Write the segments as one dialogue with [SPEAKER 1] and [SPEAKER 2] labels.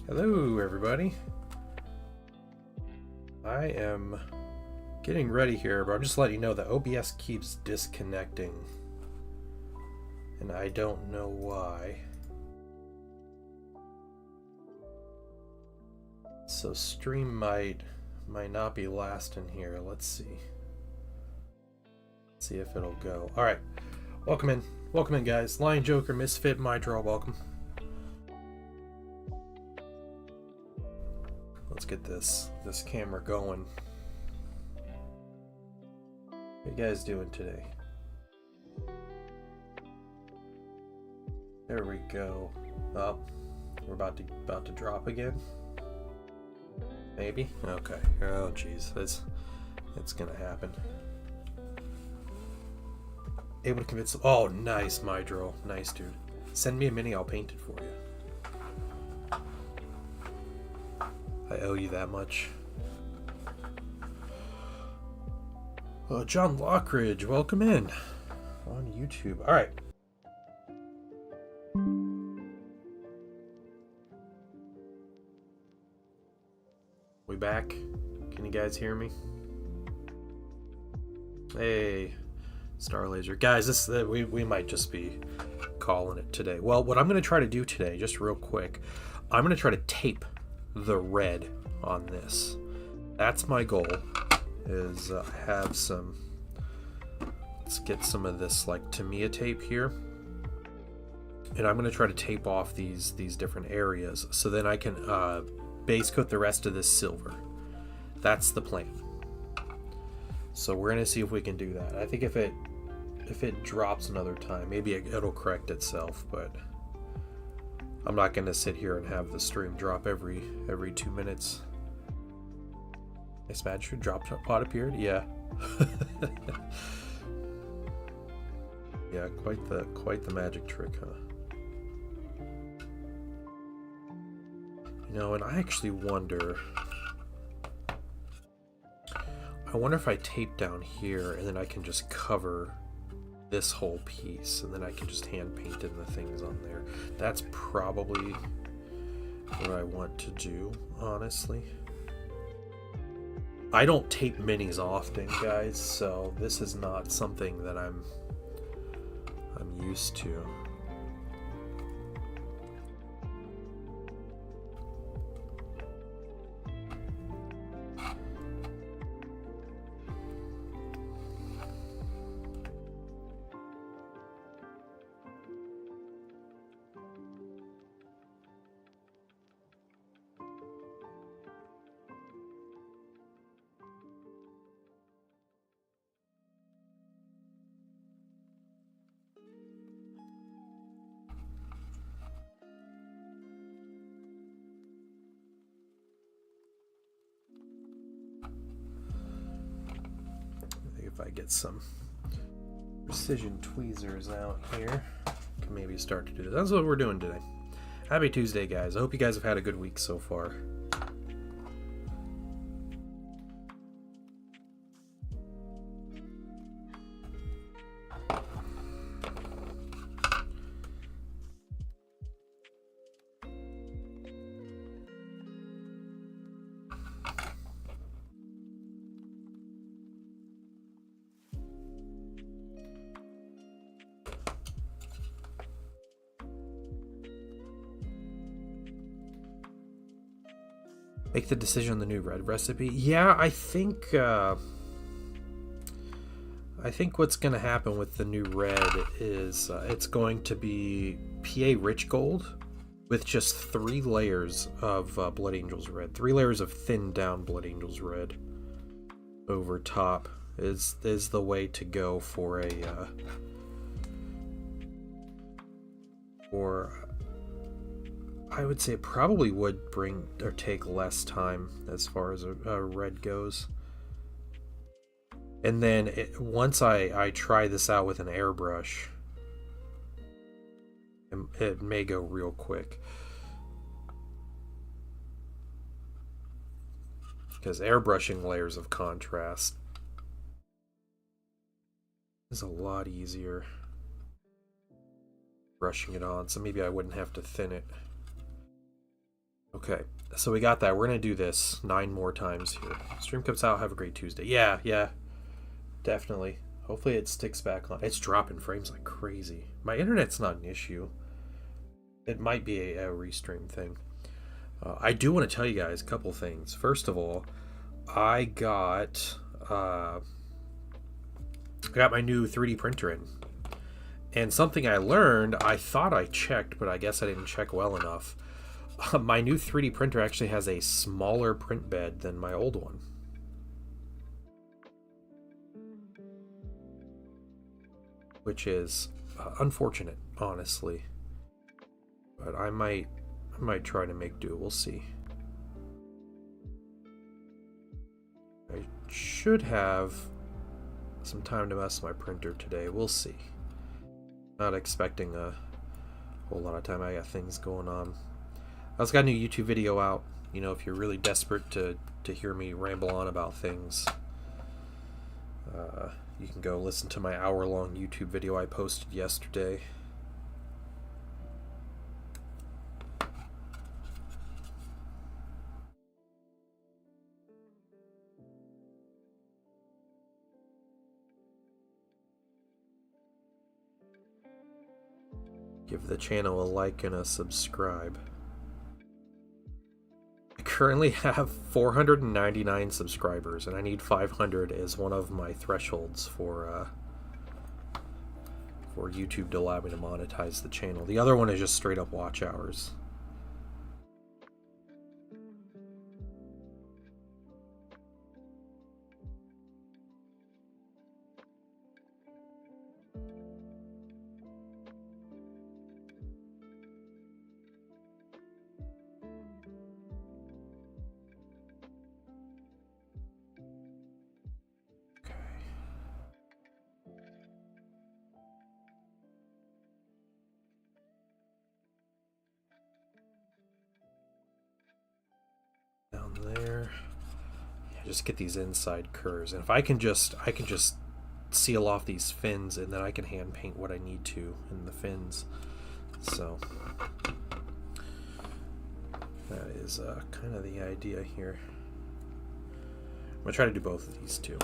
[SPEAKER 1] Hello everybody. I am getting ready here, but I'm just letting you know that OBS keeps disconnecting. And I don't know why. So stream might not be lasting here. Let's see. Let's see if it'll go. Alright. Welcome in. Welcome in, guys. Lion Joker, Misfit, Mydraw, welcome. Let's get this camera going. What you guys doing today? There we go. Oh, we're about to drop again. Maybe. Okay. Oh, jeez, it's gonna happen. Able to convince. Oh, nice, Mydro. Nice, dude. Send me a mini. I'll paint it for you. I owe you that much. John Lockridge, welcome in on YouTube. All right. We back? Can you guys hear me? Hey, Star Laser. Guys, we might just be calling it today. Well, what I'm going to try to do today, just real quick, I'm going to try to tape the red on this. That's my goal, is have some, let's get some of this like Tamiya tape here, and I'm going to try to tape off these different areas so then I can base coat the rest of this silver. That's the plan. So we're going to see if we can do that. I think if it drops another time, maybe it'll correct itself, but I'm not going to sit here and have the stream drop every 2 minutes. Nice magic drop pod appeared? Yeah. Yeah, quite the magic trick, huh? You know, and I actually wonder if I tape down here and then I can just cover this whole piece, and then I can just hand paint in the things on there. That's probably what I want to do, honestly. I don't tape minis often, guys, so this is not something that I'm used to. If I get some precision tweezers out here, I can maybe start to do this. That's what we're doing today. Happy Tuesday, guys. I hope you guys have had a good week so far. Make the decision on the new red recipe. Yeah, I think what's going to happen with the new red is it's going to be PA Rich Gold with just 3 layers of Blood Angels Red. 3 layers of thinned down Blood Angels Red over top is the way to go for a I would say it probably would bring or take less time as far as a red goes. And then once I try this out with an airbrush, it may go real quick. Because airbrushing layers of contrast is a lot easier. Brushing it on, so maybe I wouldn't have to thin it. Okay, so we got that. We're going to do this 9 more times here. Stream comes out. Have a great Tuesday. Yeah, definitely. Hopefully it sticks back on. It's dropping frames like crazy. My internet's not an issue. It might be a restream thing. I do want to tell you guys a couple things. First of all, I got my new 3D printer in. And something I learned, I thought I checked, but I guess I didn't check well enough. My new 3D printer actually has a smaller print bed than my old one. Which is unfortunate, honestly. But I might try to make do. We'll see. I should have some time to mess with my printer today. We'll see. Not expecting a whole lot of time. I got things going on. I also got a new YouTube video out. You know, if you're really desperate to hear me ramble on about things, you can go listen to my hour-long YouTube video I posted yesterday. Give the channel a like and a subscribe. I currently have 499 subscribers, and I need 500 as one of my thresholds for YouTube to allow me to monetize the channel. The other one is just straight up watch hours. There, yeah, just get these inside curves, and if I can just seal off these fins, and then I can hand paint what I need to in the fins. So that is kind of the idea here. I'm gonna try to do both of these too.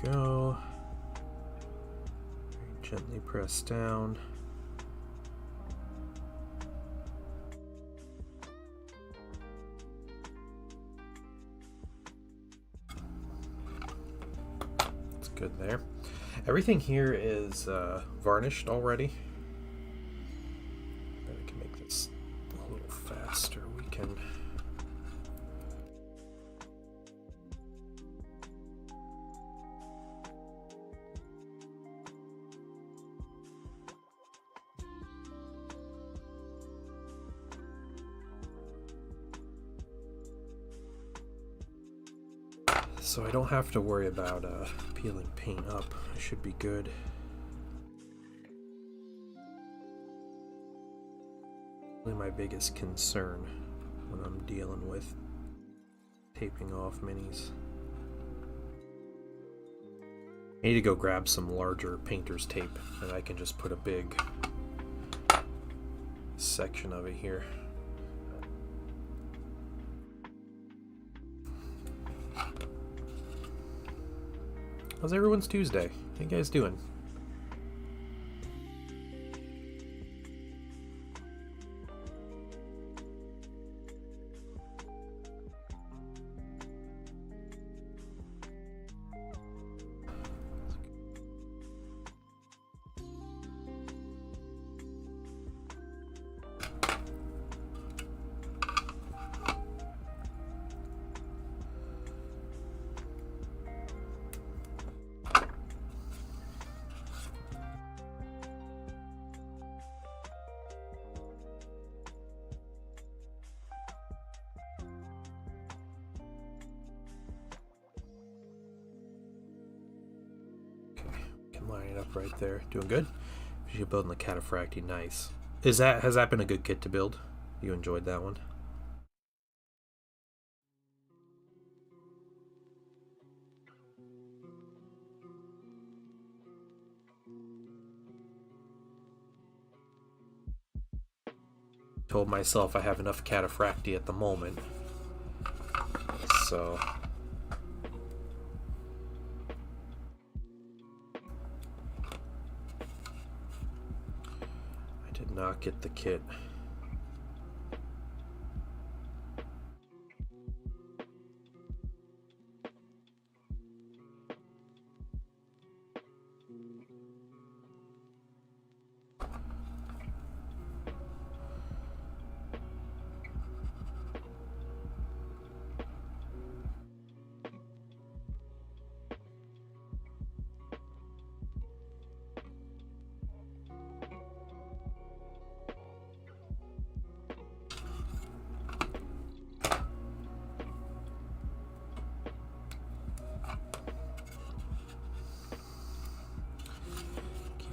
[SPEAKER 1] Go. Gently press down. It's good there. Everything here is varnished already. Maybe we can make this a little faster. We can. So I don't have to worry about peeling paint up. I should be good. Really my biggest concern when I'm dealing with taping off minis. I need to go grab some larger painter's tape, and I can just put a big section of it here. How's everyone's Tuesday? How you guys doing? lineup right there. Doing good. You're building the Cataphracti, nice. Has that been a good kit to build? You enjoyed that one? Told myself I have enough Cataphracti at the moment, so I did not get the kit.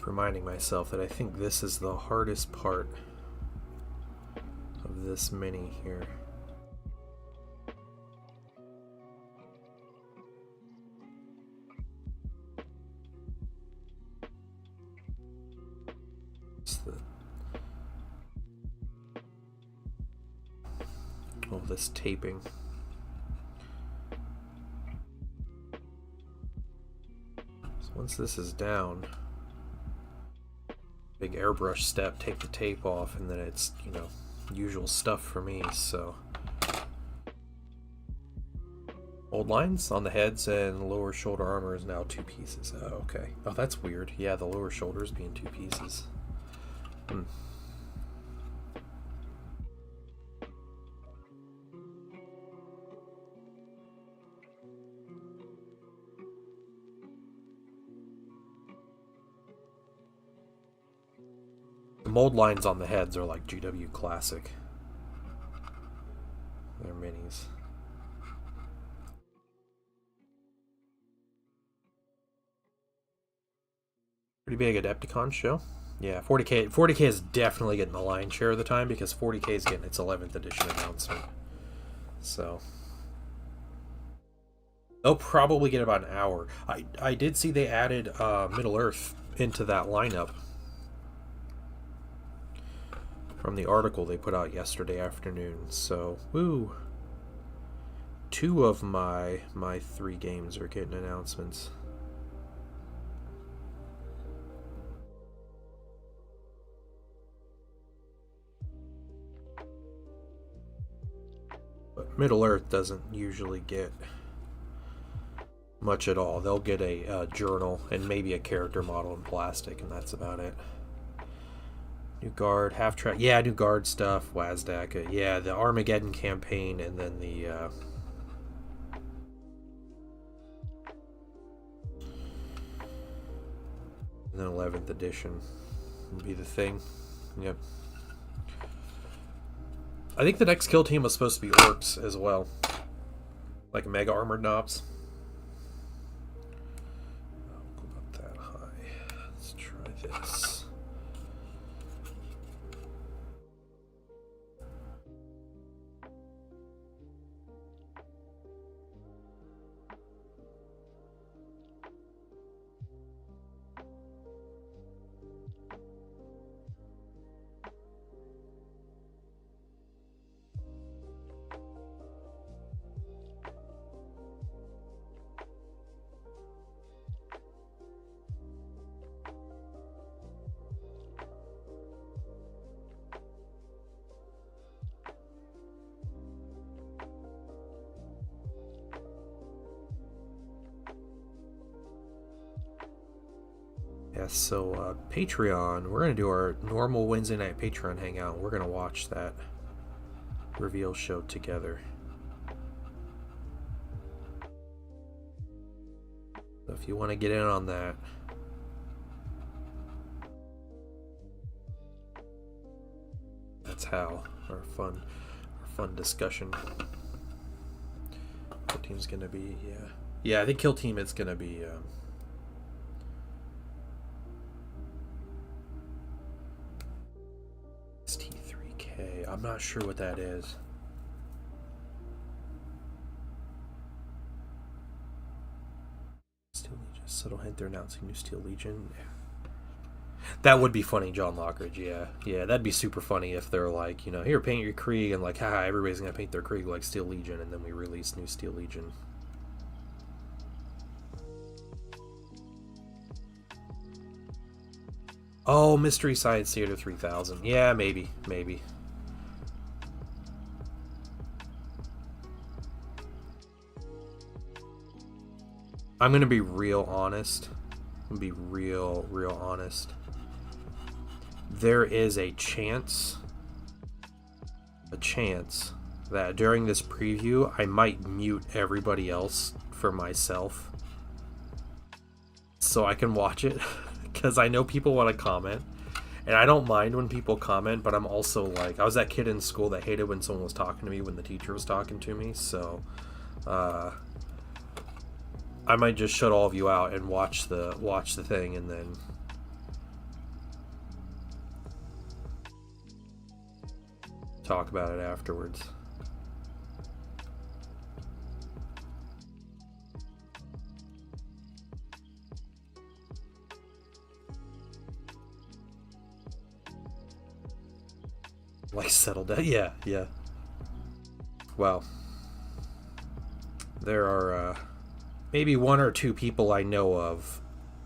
[SPEAKER 1] Reminding myself that I think this is the hardest part of this mini here. All this taping. So once this is down, big airbrush step, take the tape off, and then it's, you know, usual stuff for me. So old lines on the heads and lower shoulder armor is now 2 pieces. Oh, okay. Oh, that's weird. Yeah, the lower shoulders being 2 pieces. The mold lines on the heads are like GW Classic. They're minis. Pretty big Adepticon show. Yeah, 40K. 40K is definitely getting the lion's share of the time because 40K is getting its 11th edition announcement. So they'll probably get about an hour. I did see they added Middle Earth into that lineup from the article they put out yesterday afternoon. So, woo. 2 of my 3 games are getting announcements. But Middle Earth doesn't usually get much at all. They'll get a journal and maybe a character model in plastic, and that's about it. New guard, half track. Yeah, new guard stuff. Wazdak. Yeah, the Armageddon campaign, and then the and then 11th edition would be the thing. Yep. I think the next kill team was supposed to be orcs as well, like mega armored knobs. Go up that high. Let's try this. Yeah, so Patreon, we're going to do our normal Wednesday night Patreon hangout. We're going to watch that reveal show together. So if you want to get in on that, that's how our fun discussion. Kill team's going to be, yeah, I think Kill Team it's going to be I'm not sure what that is. Steel Legion. Subtle hint they're announcing new Steel Legion. Yeah. That would be funny, John Lockridge. Yeah, yeah, that'd be super funny if they're like, you know, here, paint your Krieg, and like, haha, everybody's gonna paint their Krieg like Steel Legion, and then we release new Steel Legion. Oh, Mystery Science Theater 3000. Yeah, maybe, maybe. I'm gonna be real honest. I'm gonna be real honest. There is a chance that during this preview I might mute everybody else for myself so I can watch it, because I know people want to comment, and I don't mind when people comment, but I'm also like, I was that kid in school that hated when someone was talking to me when the teacher was talking to me, so I might just shut all of you out and watch the thing, and then talk about it afterwards. Like, settle down. Yeah, yeah. Well, there are maybe one or two people I know of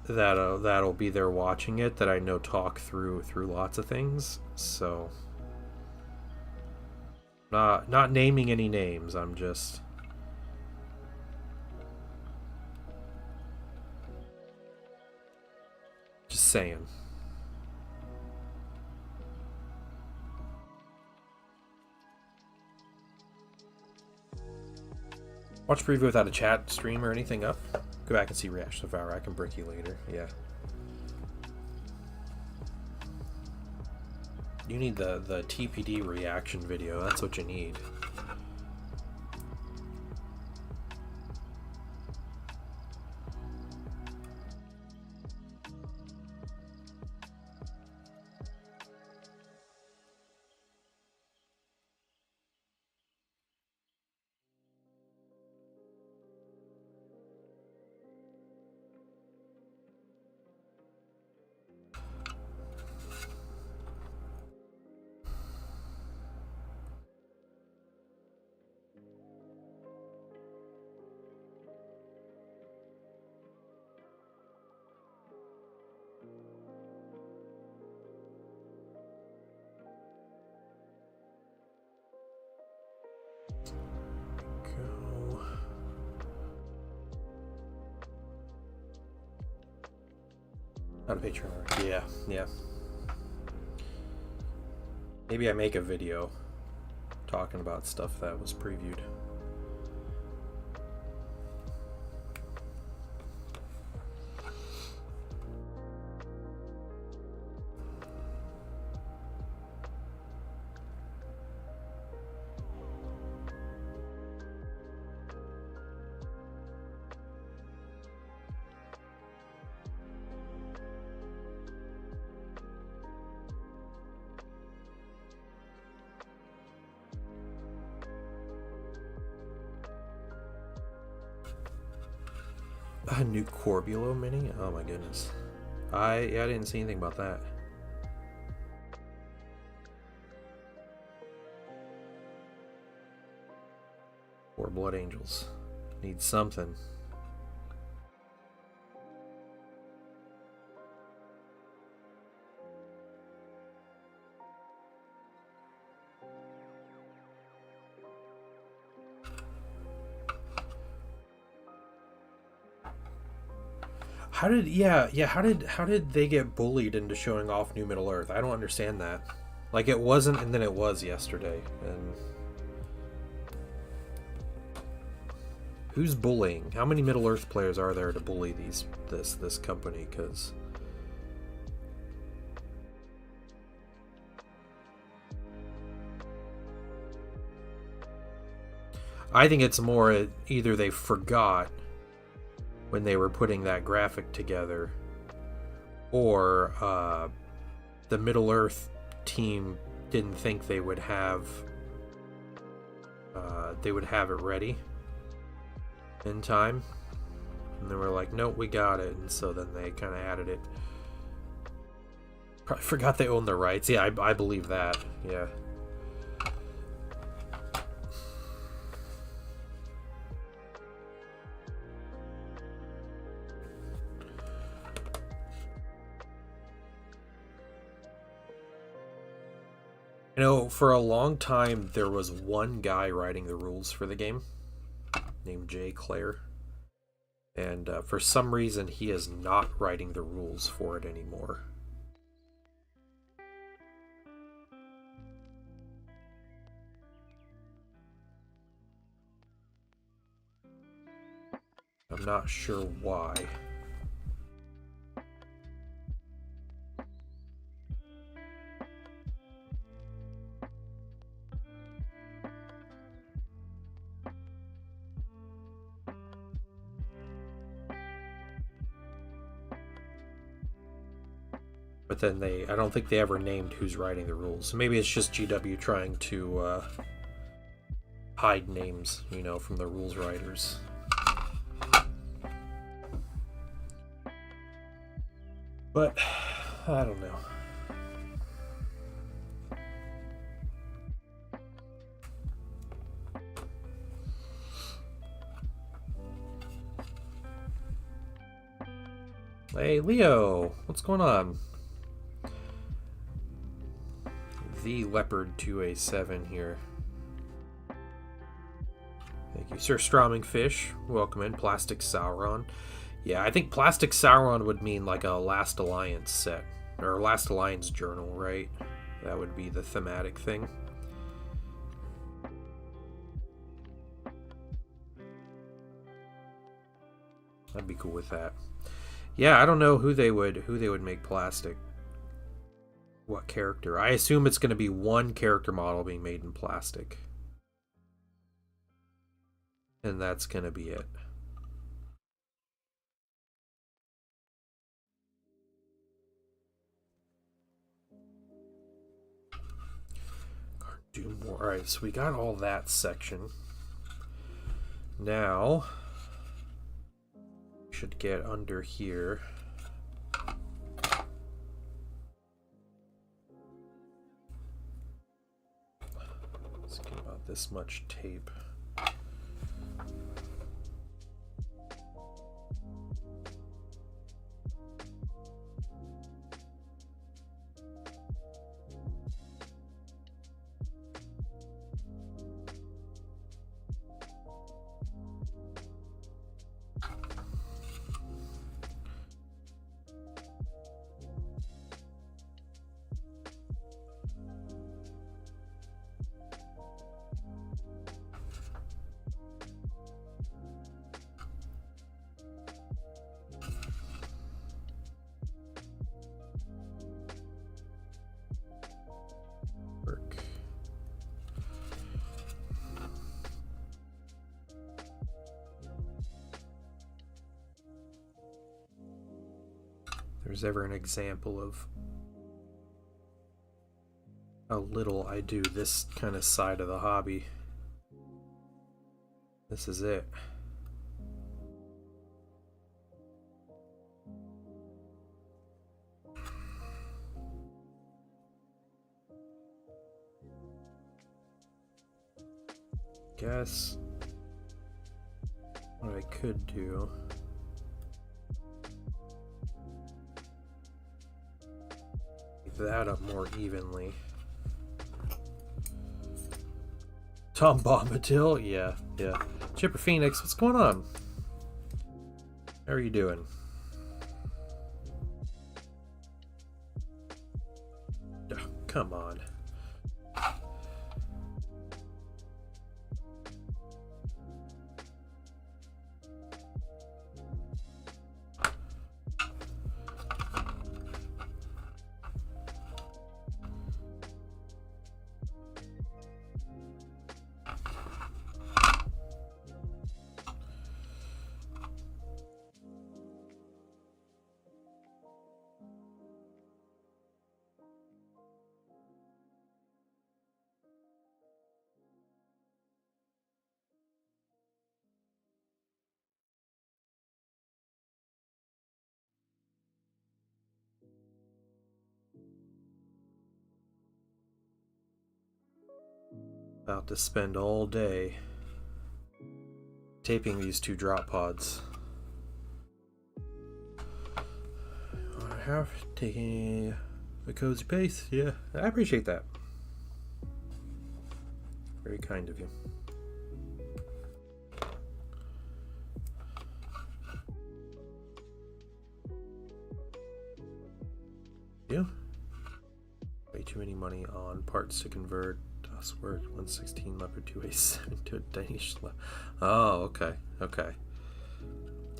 [SPEAKER 1] that'll be there watching it, that I know talk through lots of things. So, not naming any names. I'm just saying. Watch preview without a chat stream or anything up. Go back and see reaction of Valor. I can brick you later. Yeah. You need the TPD reaction video. That's what you need. Not a Patreon. Yeah, yeah. Maybe I make a video talking about stuff that was previewed. A new Corbulo mini? Oh my goodness. I didn't see anything about that. Or Blood Angels. Need something. How did they get bullied into showing off New Middle Earth? I don't understand that. Like, it wasn't, and then it was yesterday. And who's bullying? How many Middle Earth players are there to bully this company? Because I think it's more either they forgot when they were putting that graphic together, or the Middle Earth team didn't think they would have it ready in time, and they were like, nope, we got it. And so then they kind of added it. Probably forgot they owned the rights. Yeah, I believe that. Yeah. You know, for a long time, there was one guy writing the rules for the game named Jay Clare. And for some reason, he is not writing the rules for it anymore. I'm not sure why. But then I don't think they ever named who's writing the rules. So maybe it's just GW trying to hide names, you know, from the rules writers. But I don't know. Hey, Leo, what's going on? The Leopard 2A7 here. Thank you, Sir Stroming Fish. Welcome in. Plastic Sauron. Yeah, I think Plastic Sauron would mean like a Last Alliance set. Or Last Alliance journal, right? That would be the thematic thing. I'd be cool with that. Yeah, I don't know who they would make plastic. What character? I assume it's going to be one character model being made in plastic. And that's going to be it. Do more. Alright, so we got all that section. Now, we should get under here. Let's get about this much tape. There's ever an example of how little I do this kind of side of the hobby. This is it. Guess what I could do. That up more evenly. Tom Bombadil? Yeah. Chipper Phoenix, what's going on? How are you doing? Oh, come on. About to spend all day taping these 2 drop pods. I have taken a cozy pace. Yeah, I appreciate that. Very kind of you. Yeah. Way too many money on parts to convert. Word 116 leopard 2A7 to a Danish. Oh, okay, okay.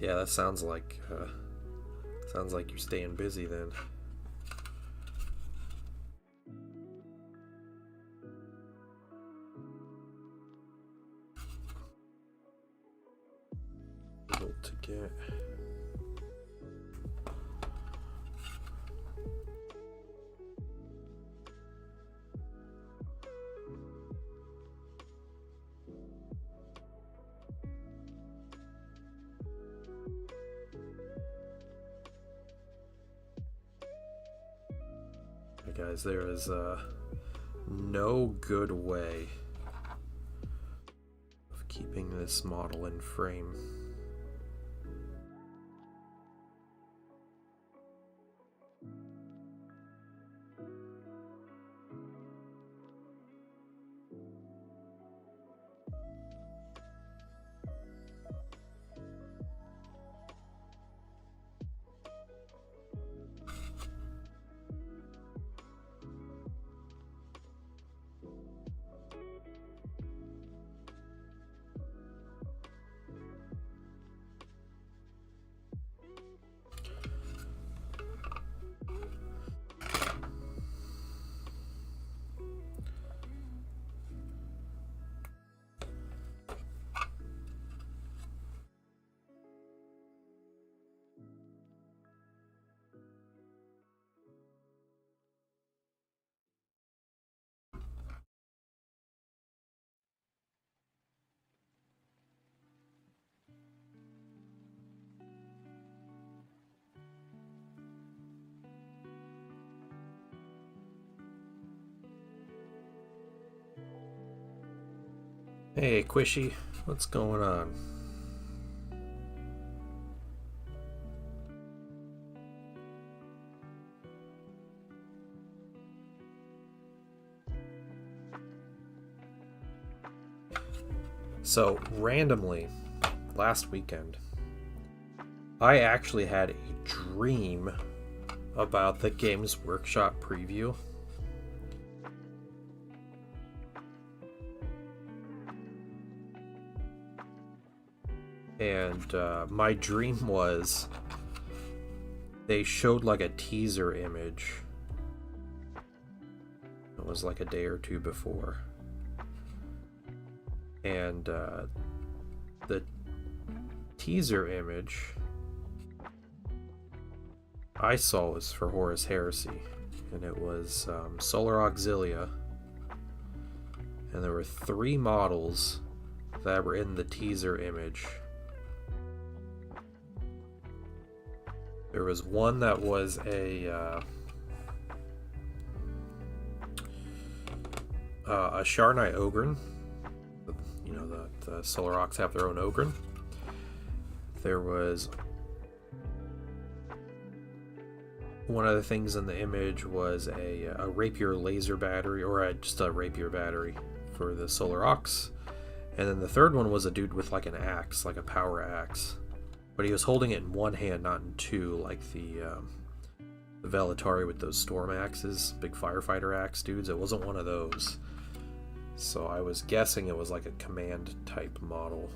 [SPEAKER 1] Yeah, that sounds like you're staying busy then. Able to get. Guys, there is no good way of keeping this model in frame. Hey, Quishy, what's going on? So, randomly, last weekend, I actually had a dream about the Games Workshop preview. And my dream was they showed like a teaser image. It was like a day or two before. And the teaser image I saw was for Horus Heresy. And it was Solar Auxilia. And there were 3 models that were in the teaser image. There was one that was a Sharnai Ogryn. You know, the Solar Aux have their own Ogryn. There was one of the things in the image was a Rapier laser battery, or just a Rapier battery for the Solar Aux. And then the third one was a dude with like an axe, like a power axe. But he was holding it in one hand, not in two, like the Velatari with those storm axes, big firefighter axe dudes. It wasn't one of those. So I was guessing it was like a command type model.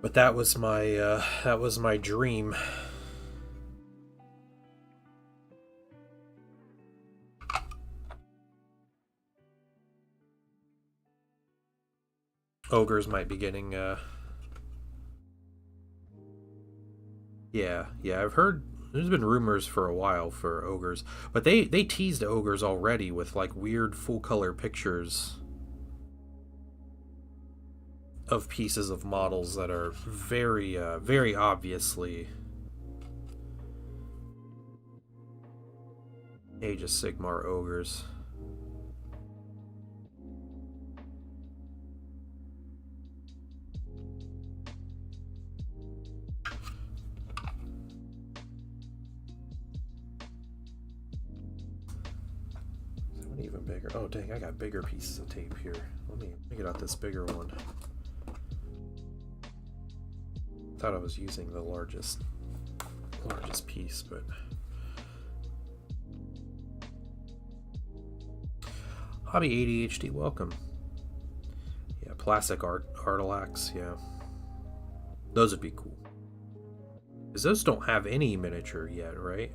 [SPEAKER 1] But that was my dream. Ogres might be getting yeah, I've heard there's been rumors for a while for ogres, but they teased ogres already with like weird full color pictures of pieces of models that are very, very obviously Age of Sigmar ogres. Even bigger. Oh dang, I got bigger pieces of tape here. Let me get out this bigger one. Thought I was using the largest piece, but Hobby ADHD, welcome. Yeah, plastic artilacs, yeah. Those would be cool. Because those don't have any miniature yet, right?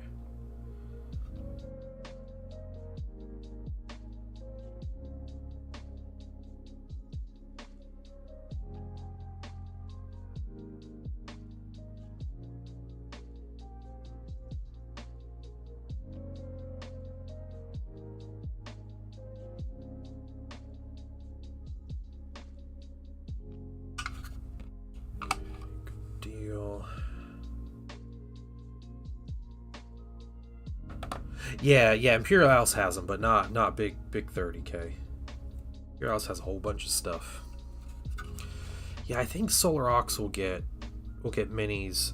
[SPEAKER 1] Yeah, Imperial House has them, but not big 30k. Imperial House has a whole bunch of stuff. Yeah, I think Solar Ox will get minis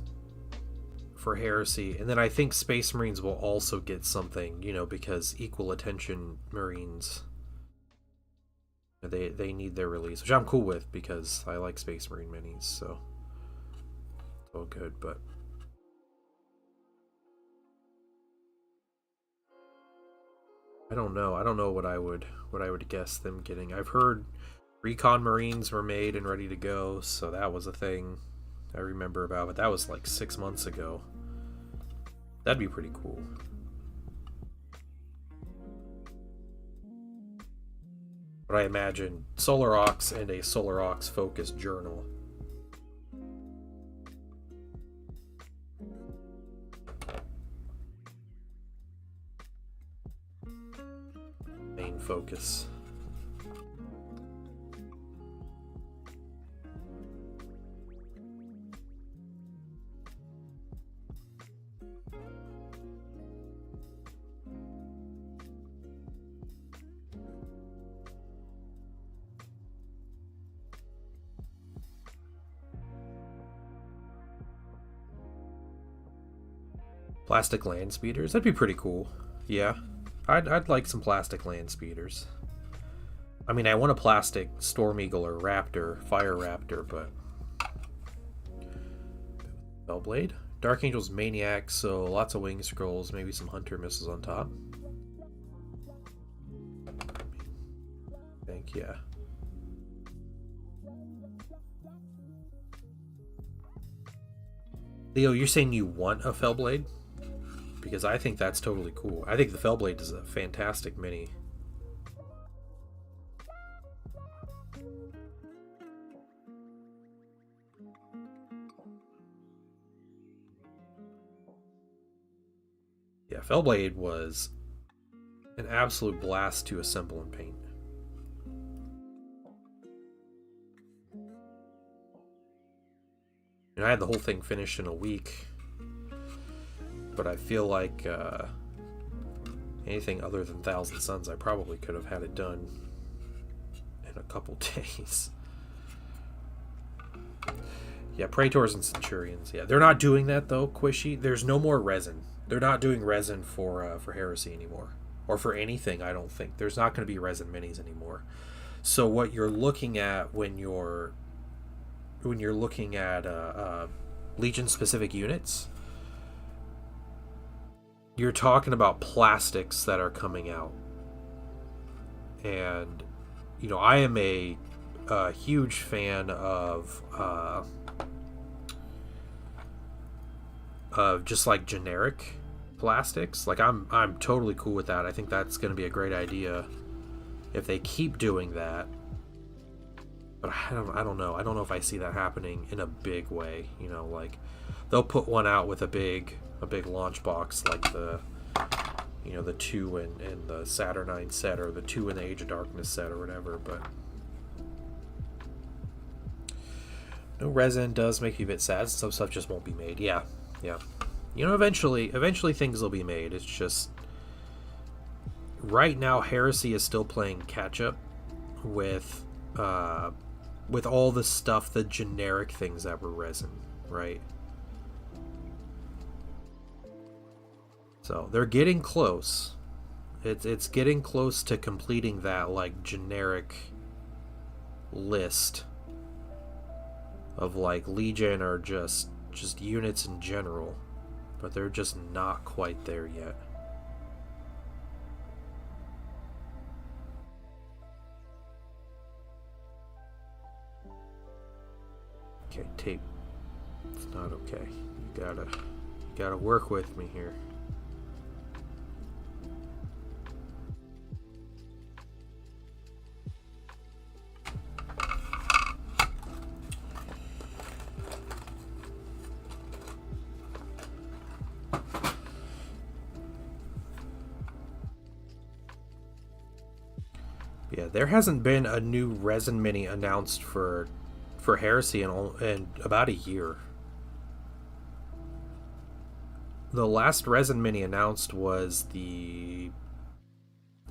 [SPEAKER 1] for Heresy, and then I think Space Marines will also get something, you know, because Equal Attention Marines, they need their release, which I'm cool with because I like Space Marine minis, so it's all good, but I don't know. I don't know what I would guess them getting. I've heard Recon Marines were made and ready to go, so that was a thing I remember about, but that was like 6 months ago. That'd be pretty cool. But I imagine Solar Ox and a Solar Ox focused journal. Main focus. Plastic land speeders? That'd be pretty cool. Yeah. I'd like some plastic land speeders. I mean, I want a plastic Storm Eagle or Raptor, Fire Raptor, but... Bellblade? Dark Angel's Maniac, so lots of wing scrolls, maybe some Hunter missiles on top. I think, yeah. Leo, you're saying you want a Fellblade? Because I think that's totally cool. I think the Fellblade is a fantastic mini. Yeah, Fellblade was an absolute blast to assemble and paint. And I had the whole thing finished in a week. But I feel like anything other than Thousand Suns, I probably could have had it done in a couple days. Yeah, Praetors and Centurions. Yeah, they're not doing that though, Quishy. There's no more resin. They're not doing resin for Heresy anymore, or for anything. I don't think there's not going to be resin minis anymore. So what you're looking at when you're looking at Legion specific units, you're talking about plastics that are coming out. And, you know, I am a huge fan of just like generic plastics. Like I'm totally cool with that. I think that's going to be a great idea if they keep doing that. But I don't know. I don't know if I see that happening in a big way. You know, like they'll put one out with a big launch box, like the, you know, the 2 in the Saturnine set, or the 2 in the Age of Darkness set, or whatever. But No, resin does make you a bit sad. Some stuff just won't be made. Yeah, yeah. You know, eventually things will be made. It's just right now, Heresy is still playing catch up with all the stuff, the generic things that were resin, right? So they're getting close. It's getting close to completing that like generic list of like Legion or just units in general, but they're just not quite there yet. Okay, tape. It's not okay. You gotta work with me here. Yeah, there hasn't been a new resin mini announced for Heresy in about a year. The last resin mini announced was the...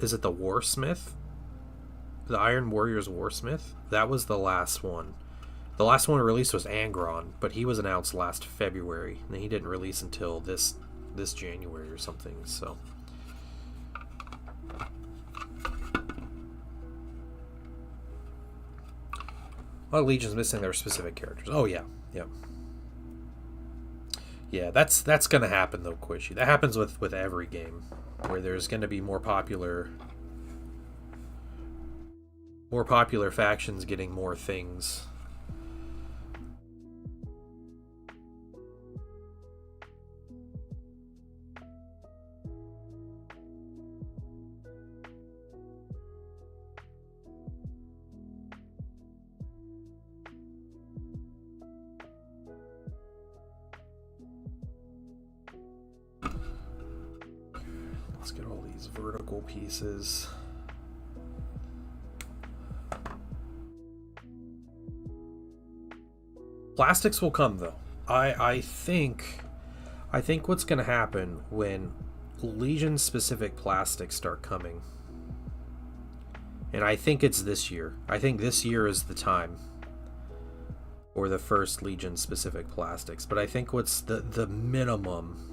[SPEAKER 1] Is it the Warsmith? The Iron Warriors Warsmith? That was the last one. The last one released was Angron, but he was announced last February, and he didn't release until this January or something, so... A lot of Legion's missing their specific characters. Oh, yeah. Yeah. Yeah, that's gonna happen though, Quishy. That happens with every game, where there's gonna be more popular factions getting more things. Let's get all these vertical pieces. Plastics will come though. I think what's going to happen when Legion specific plastics start coming, and I think it's this year. I think this year is the time for the first Legion specific plastics. But I think what's the minimum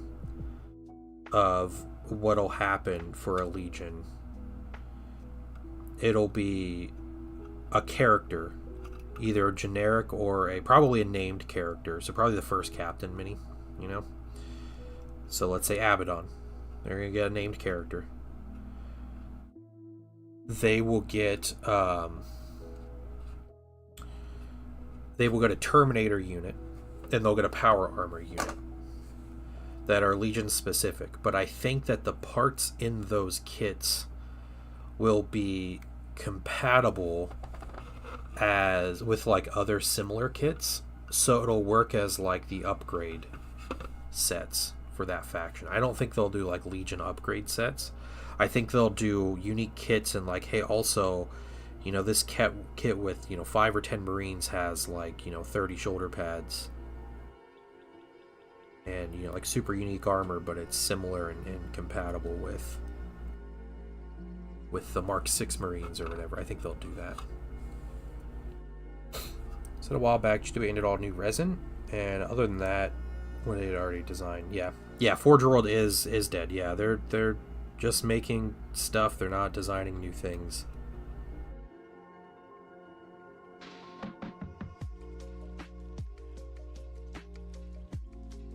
[SPEAKER 1] of what'll happen for a Legion, it'll be a character, either a generic or probably a named character. So probably the first captain mini, you know. So let's say Abaddon, they're gonna get a named character. They will get a Terminator unit, and they'll get a power armor unit that are Legion specific. But I think that the parts in those kits will be compatible as with like other similar kits, so it'll work as like the upgrade sets for that faction. I don't think they'll do like Legion upgrade sets. I think they'll do unique kits and like, hey, also, you know, this kit with, you know, 5 or 10 Marines has like, you know, 30 shoulder pads and, you know, like super unique armor, but it's similar and compatible with the Mark 6 Marines or whatever. I think they'll do that. So a while back, just ended all new resin, and other than that, what they had already designed, yeah, Forge World is dead. Yeah, they're just making stuff. They're not designing new things.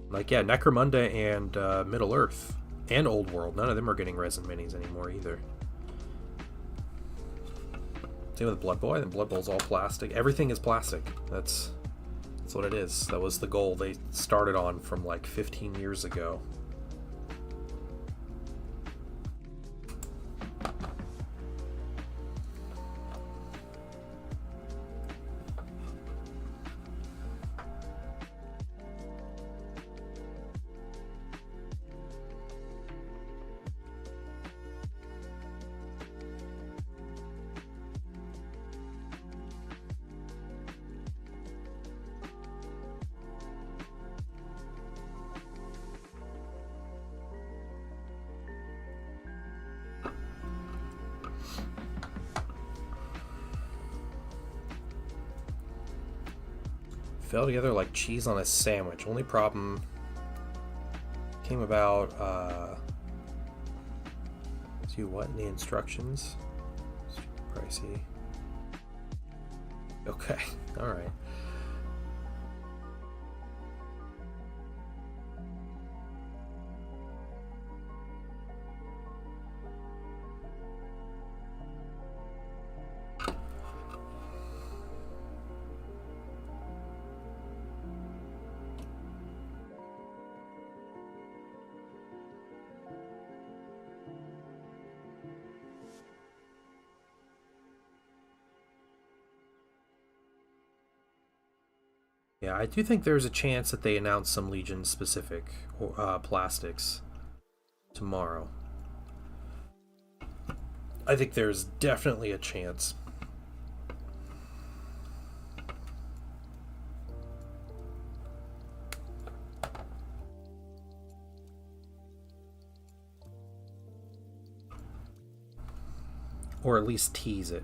[SPEAKER 1] Like, yeah, Necromunda and Middle Earth and Old World, none of them are getting resin minis anymore either. Same with Blood Bowl. And Blood Bowl's all plastic. Everything is plastic. That's what it is. That was the goal they started on from like 15 years ago. Fell together like cheese on a sandwich. Only problem came about, see what in the instructions? Pricey. Okay, alright. Yeah, I do think there's a chance that they announce some Legion specific plastics tomorrow. I think there's definitely a chance. Or at least tease it.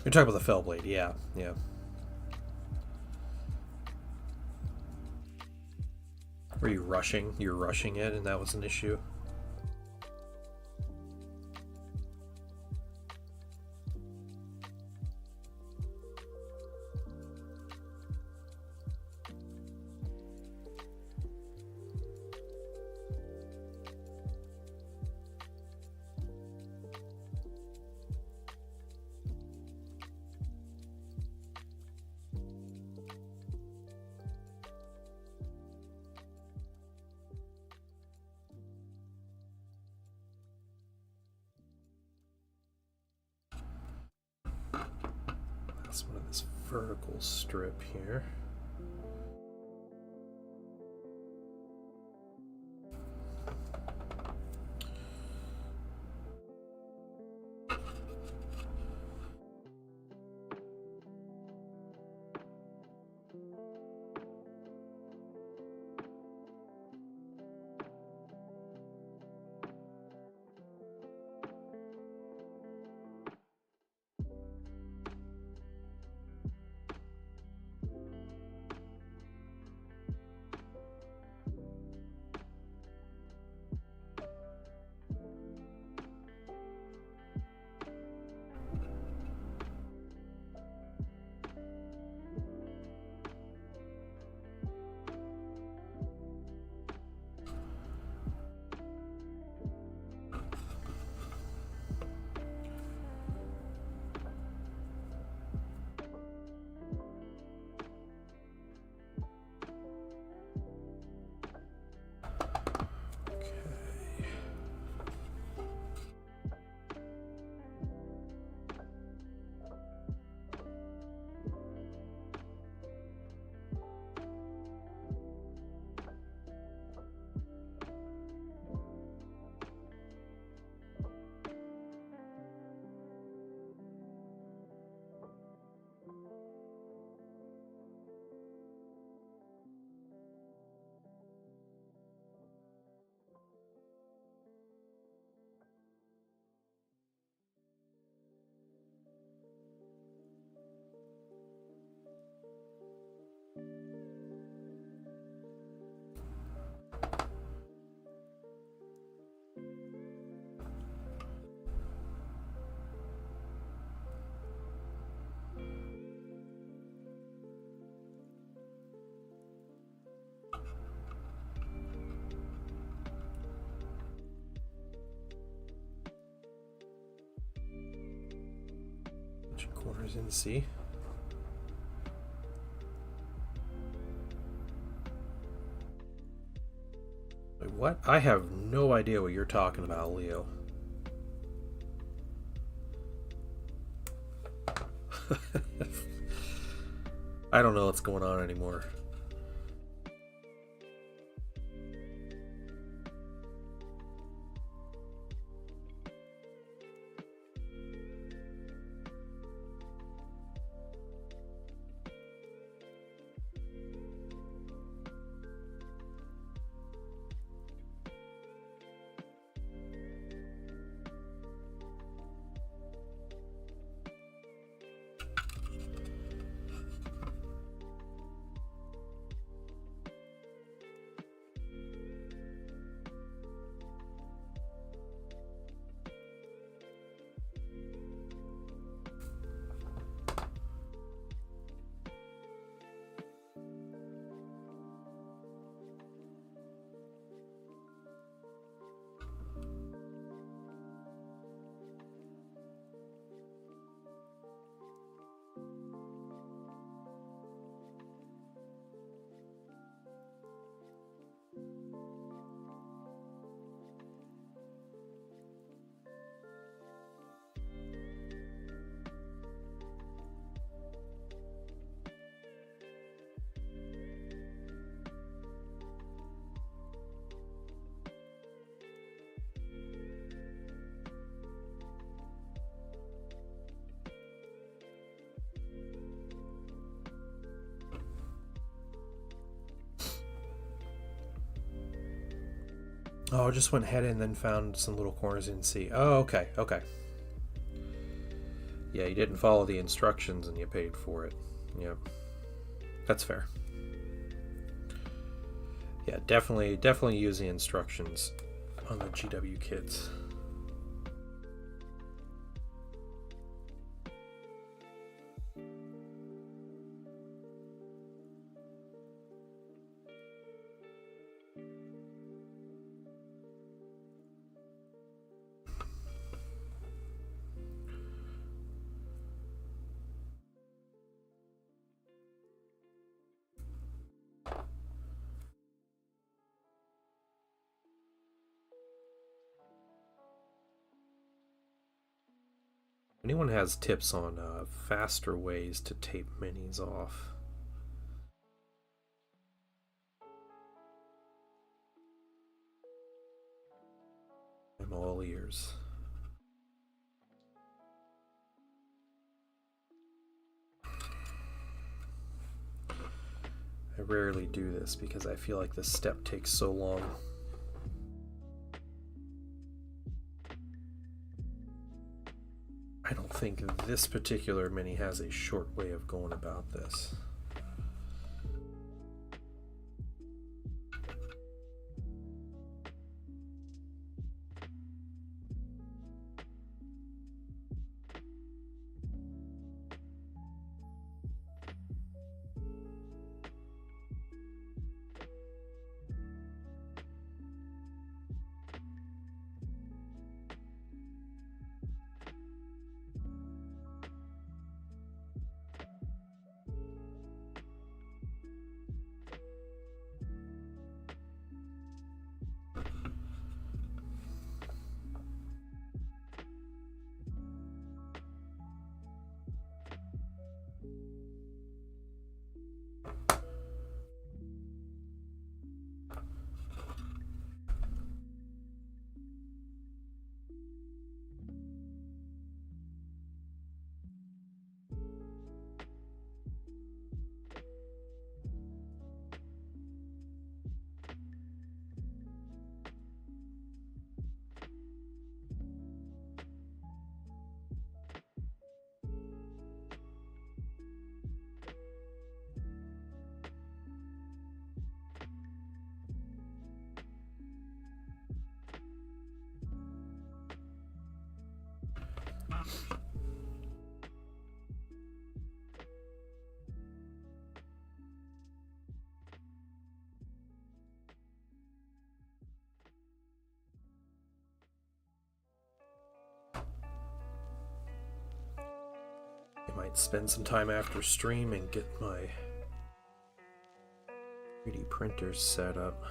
[SPEAKER 1] You're talking about the Fellblade, yeah, yeah. Were you rushing? You're rushing it, and that was an issue? That's one of this vertical strip here. Corners in C. Wait, what? I have no idea what you're talking about, Leo. I don't know what's going on anymore. Oh, I just went ahead and then found some little corners in C. Oh, okay, okay. Yeah, you didn't follow the instructions and you paid for it. Yep. That's fair. Yeah, definitely use the instructions on the GW kits. Anyone has tips on faster ways to tape minis off? I'm all ears. I rarely do this because I feel like this step takes so long. I don't think this particular mini has a short way of going about this. Might spend some time after stream and get my 3D printers set up.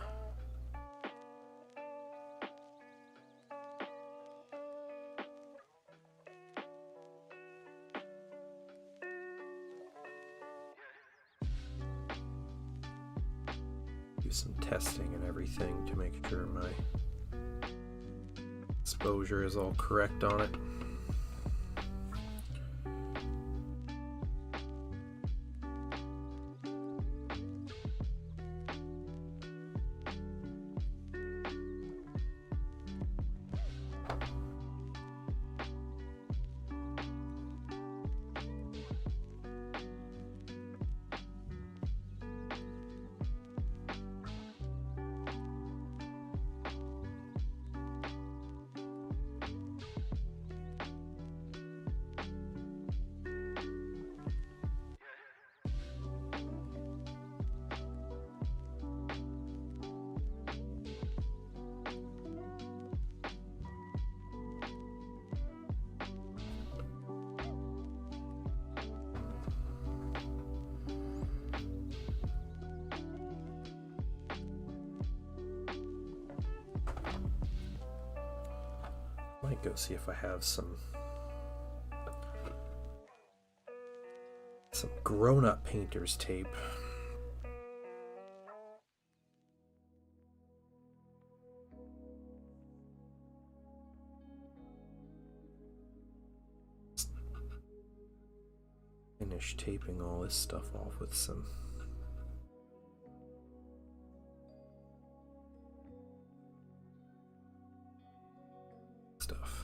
[SPEAKER 1] Do some testing and everything to make sure my exposure is all correct on it. Might go see if I have some grown-up painter's tape. Finish taping all this stuff off with some stuff.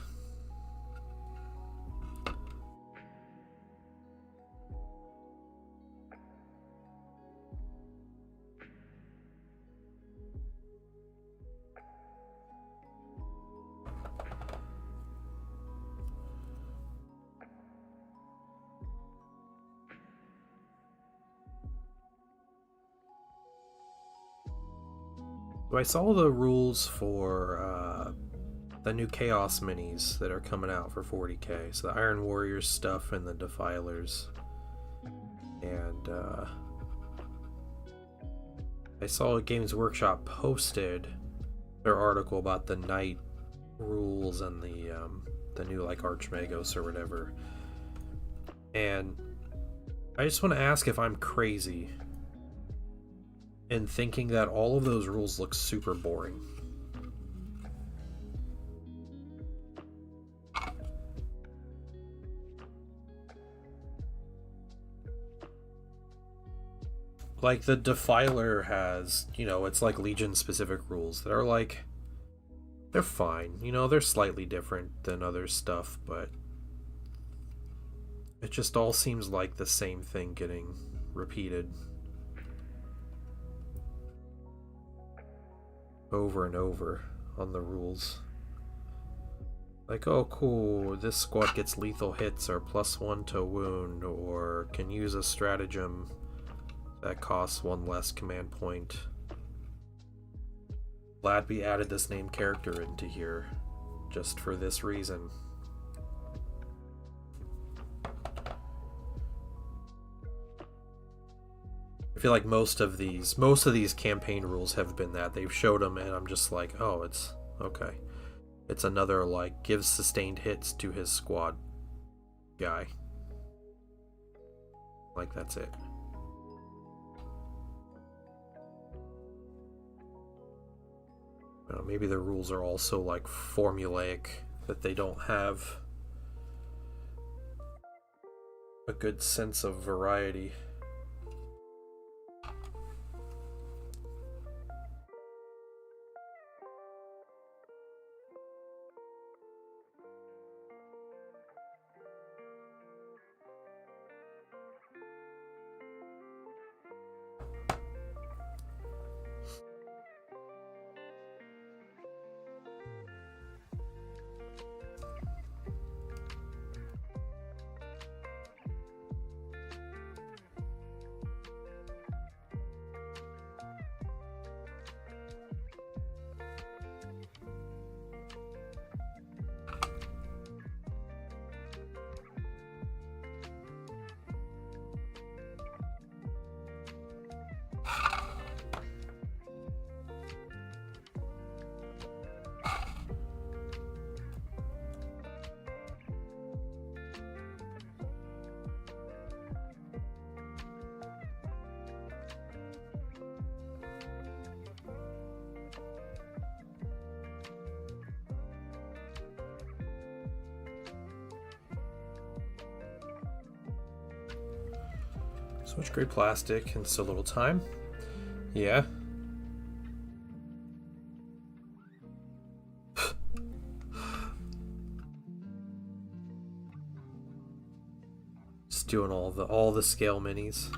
[SPEAKER 1] So I saw the rules for the new Chaos minis that are coming out for 40k. So the Iron Warriors stuff and the Defilers. And I saw Games Workshop posted their article about the Knight rules and the new like Archmagos or whatever. And I just want to ask if I'm crazy in thinking that all of those rules look super boring. Like the Defiler has, you know, it's like Legion specific rules that are like, they're fine, you know, they're slightly different than other stuff, but it just all seems like the same thing getting repeated over and over on the rules. Like, oh cool, this squad gets lethal hits or +1 to wound, or can use a stratagem that costs 1 less command point. Glad we added this named character into here just for this reason. I feel like most of these campaign rules have been that. They've showed them and I'm just like, oh, it's okay. It's another like gives sustained hits to his squad guy. Like that's it. Maybe the rules are also like formulaic, that they don't have a good sense of variety. So much great plastic in so little time. Yeah. Just doing all the scale minis.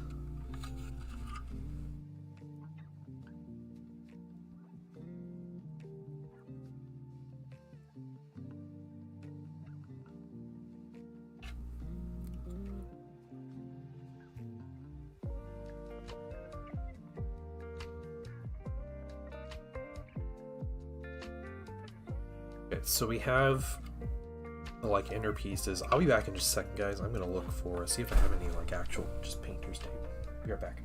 [SPEAKER 1] Okay, so we have the like inner pieces. I'll be back in just a second, guys. I'm gonna look for see if I have any like actual just painter's tape. Be right back.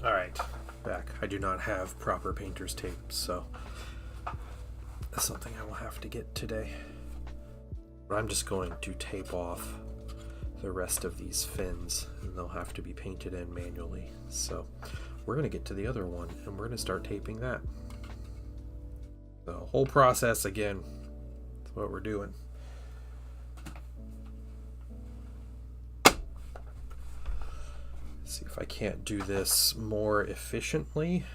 [SPEAKER 1] Alright, back. I do not have proper painter's tape, so that's something I will have to get today. But I'm just going to tape off the rest of these fins, and they'll have to be painted in manually. So we're going to get to the other one, and we're going to start taping that. The whole process again, that's what we're doing. See if I can't do this more efficiently.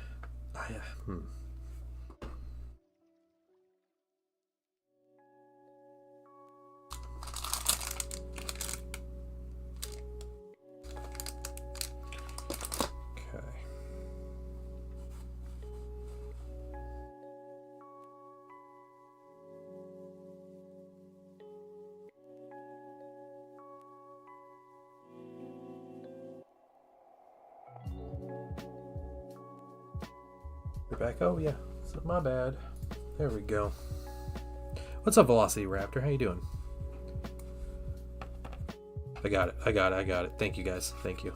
[SPEAKER 1] Back. Oh yeah, so my bad. There we go. What's up, Velocity Raptor? How you doing? I got it. Thank you guys. Thank you.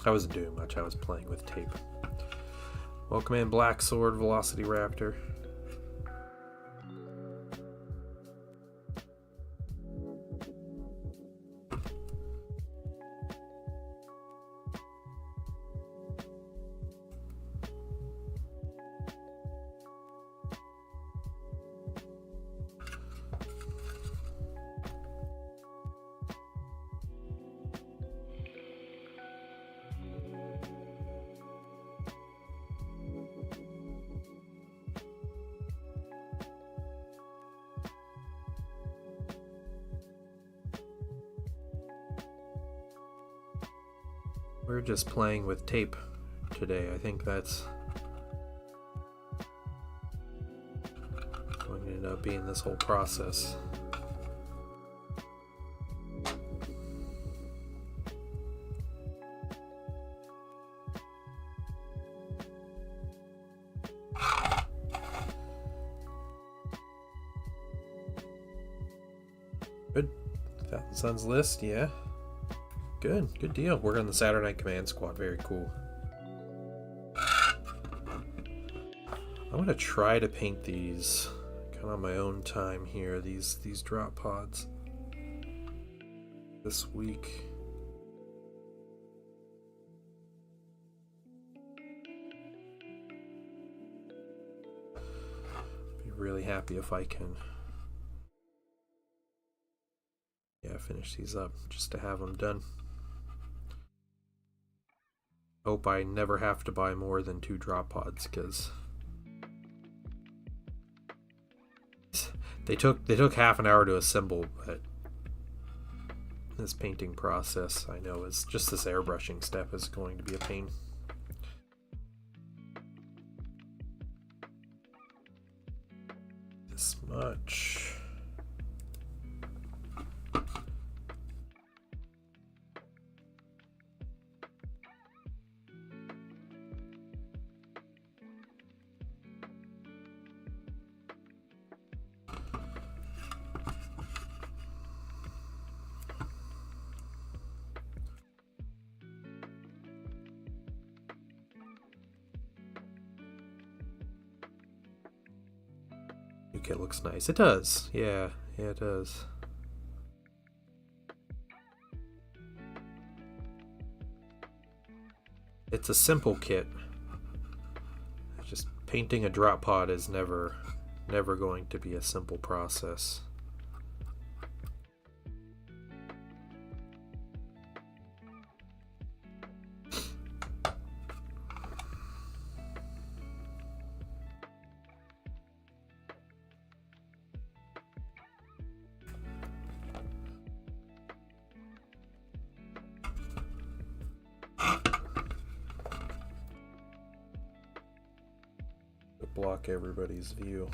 [SPEAKER 1] I wasn't doing much. I was playing with tape. Welcome in, Black Sword Velocity Raptor. We're just playing with tape today. I think that's going to end up being this whole process. Good. Thousand Suns list, yeah. Good deal. We're on the Saturday Night Command Squad. Very cool. I'm gonna try to paint these kind of on my own time here. These drop pods this week. Be really happy if I can. Yeah, finish these up just to have them done. Hope I never have to buy more than 2 drop pods, because they took half an hour to assemble, but this painting process, I know, is just this airbrushing step is going to be a pain. This much. It looks nice. It does. Yeah, it does. It's a simple kit. Just painting a drop pod is never going to be a simple process. Block everybody's view.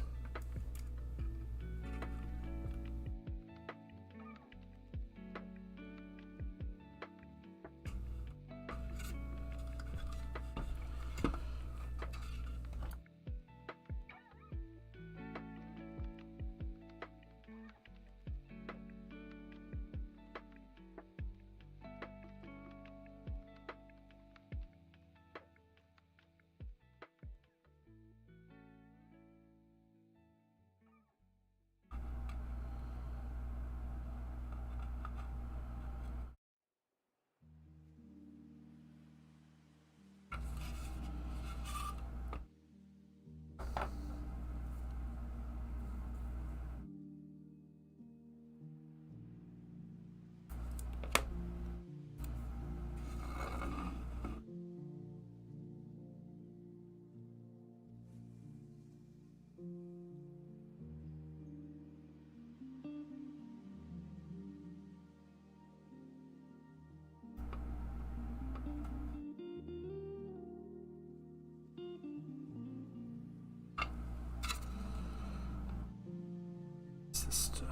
[SPEAKER 1] Just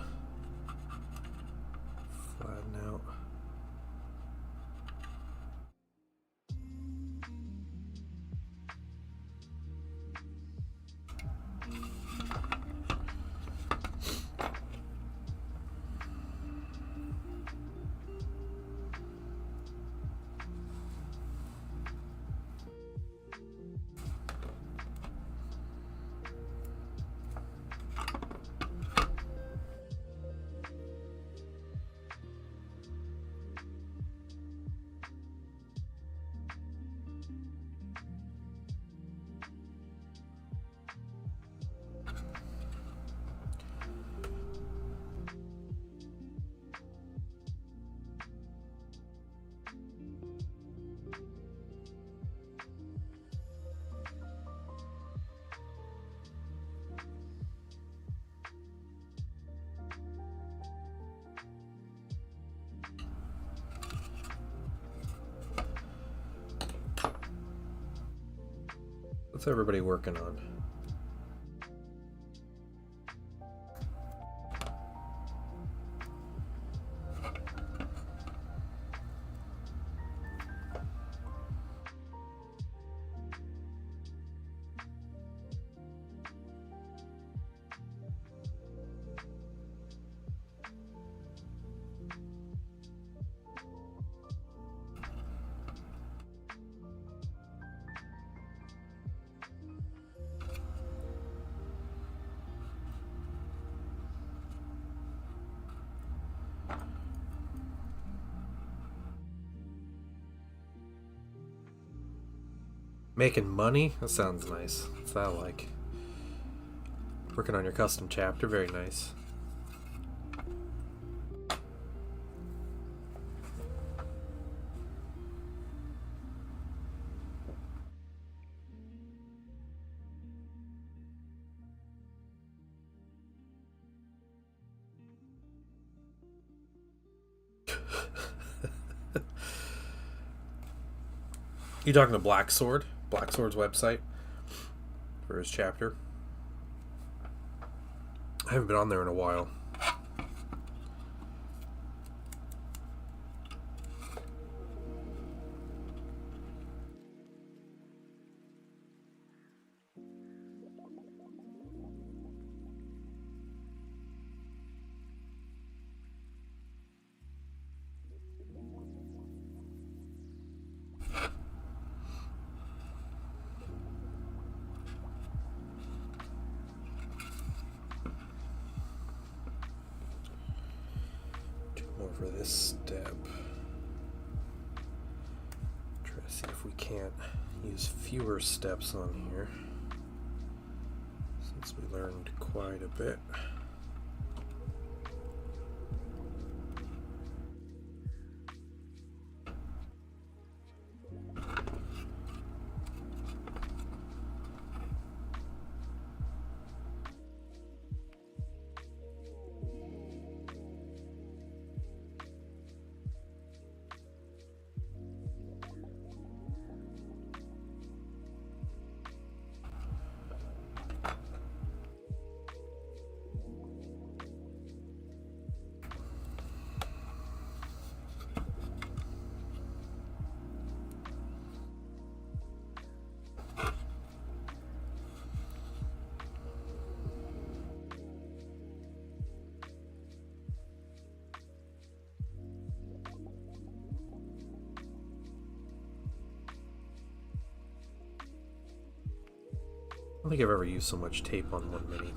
[SPEAKER 1] flatten out. What's everybody working on? Making money? That sounds nice. What's that like? Working on your custom chapter? Very nice. You talking to Black Sword? Black Sword's website for his chapter. I haven't been on there in a while. For this step, try to see if we can't use fewer steps on here, since we learned quite a bit. I don't think I've ever used so much tape on one mini.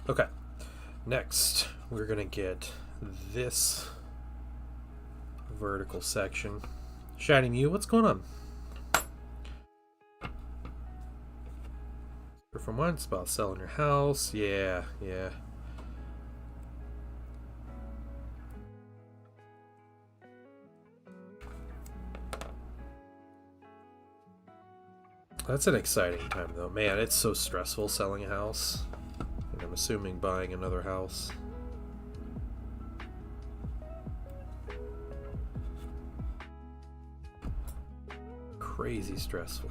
[SPEAKER 1] Okay, next we're gonna get this vertical section. Shiny Mew, what's going on? From one spot, selling your house. Yeah. That's an exciting time though. Man, it's so stressful selling a house. And I'm assuming buying another house. Crazy stressful.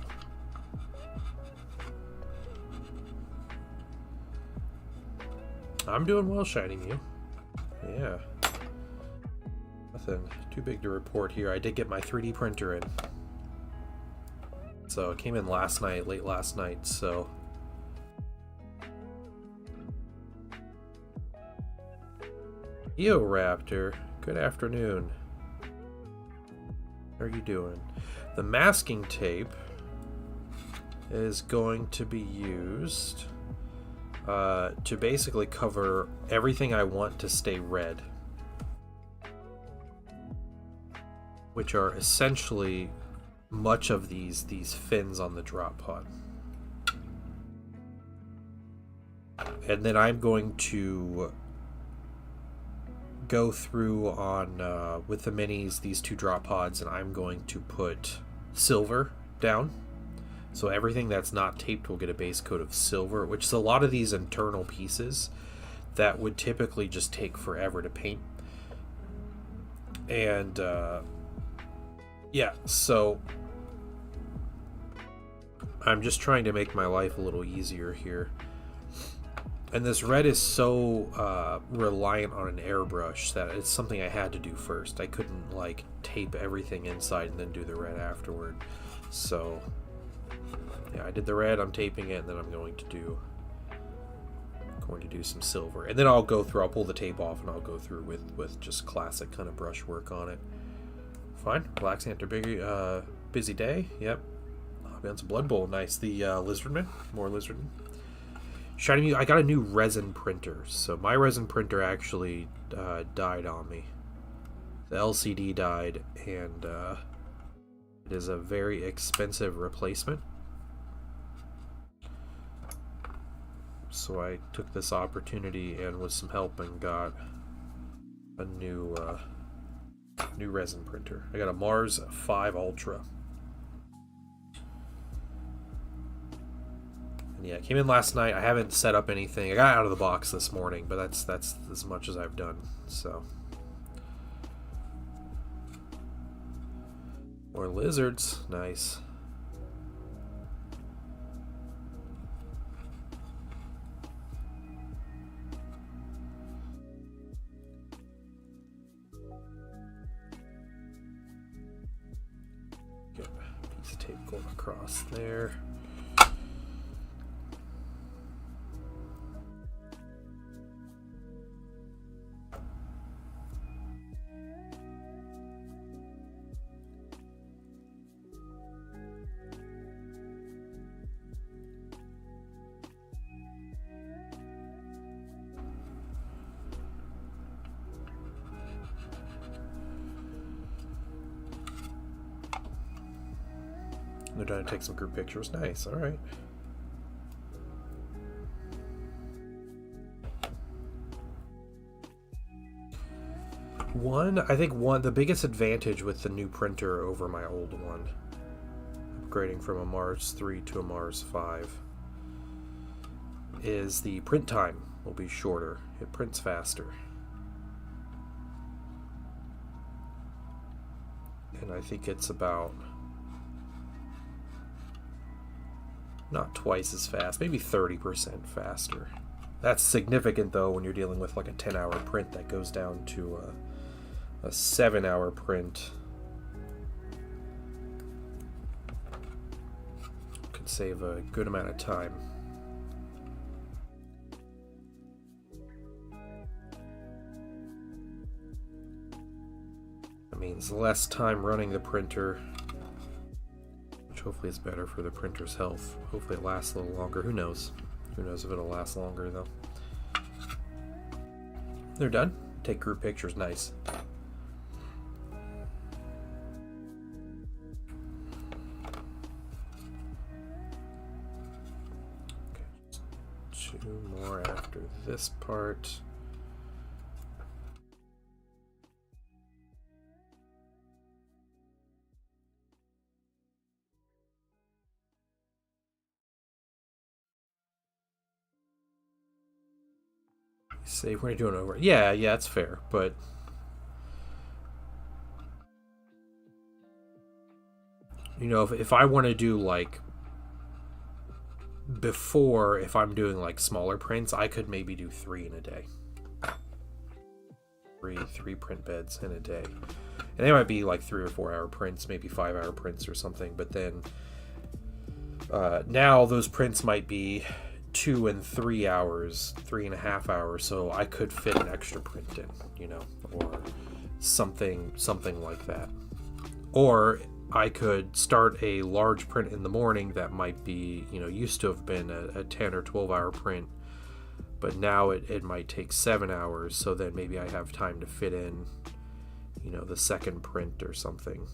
[SPEAKER 1] I'm doing well, Shiny Mew. Yeah. Nothing too big to report here. I did get my 3D printer in. So it came in last night, late last night, so... Eoraptor, good afternoon. How are you doing? The masking tape is going to be used to basically cover everything I want to stay red, which are essentially much of these fins on the drop pod. And then I'm going to go through on with the minis, these two drop pods, and I'm going to put silver down So everything that's not taped will get a base coat of silver, which is a lot of these internal pieces that would typically just take forever to paint. And yeah, so I'm just trying to make my life a little easier here. And this red is so reliant on an airbrush that it's something I had to do first. I couldn't like tape everything inside and then do the red afterward. So yeah, I did the red, I'm taping it, and then I'm going to do some silver. And then I'll pull the tape off and I'll go through with just classic kind of brush work on it. Fine, relaxing after busy day. Yep. Oh, man, some Blood Bowl, nice. The Lizardman, more Lizardman. Shiny, I got a new resin printer. So my resin printer actually died on me. The LCD died, and it is a very expensive replacement. So I took this opportunity and with some help and got a new resin printer. I got a Mars 5 Ultra. Yeah, it came in last night. I haven't set up anything. I got it out of the box this morning, but that's as much as I've done. So, more lizards, nice. Get a piece of tape going across there. They're trying to take some group pictures. Nice. All right. The biggest advantage with the new printer over my old one, upgrading from a Mars 3 to a Mars 5, is the print time will be shorter. It prints faster. And I think it's about not twice as fast, maybe 30% faster. That's significant though when you're dealing with like a 10-hour print that goes down to a 7-hour print. Could save a good amount of time. That means less time running the printer, which hopefully is better for the printer's health. Hopefully it lasts a little longer. Who knows? Who knows if it'll last longer though. They're done. Take group pictures. Nice. Okay, 2 more after this part. Save when you're doing over. Yeah, that's fair, but you know, if I want to do like before, if I'm doing like smaller prints, I could maybe do 3 in a day. Three print beds in a day, and they might be like 3 or 4 hour prints, maybe 5-hour prints or something. But then now those prints might be 2 and 3 hours, 3.5 hours, so I could fit an extra print in, you know, or something like that. Or I could start a large print in the morning that might be, you know, used to have been a 10 or 12-hour print, but now it might take 7 hours, so then maybe I have time to fit in, you know, the second print or something.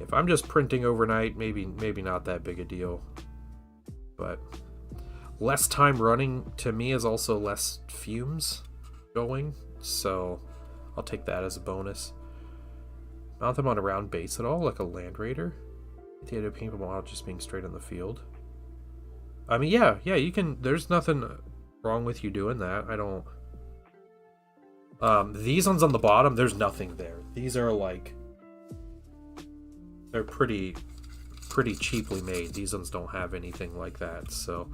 [SPEAKER 1] If I'm just printing overnight, maybe not that big a deal. But less time running to me is also less fumes going, so I'll take that as a bonus. Mount them on a round base at all, like a Land Raider. The idea of paintball model just being straight on the field. I mean, yeah, you can. There's nothing wrong with you doing that. I don't. These ones on the bottom, there's nothing there. These are like, they're pretty cheaply made. These ones don't have anything like that. So,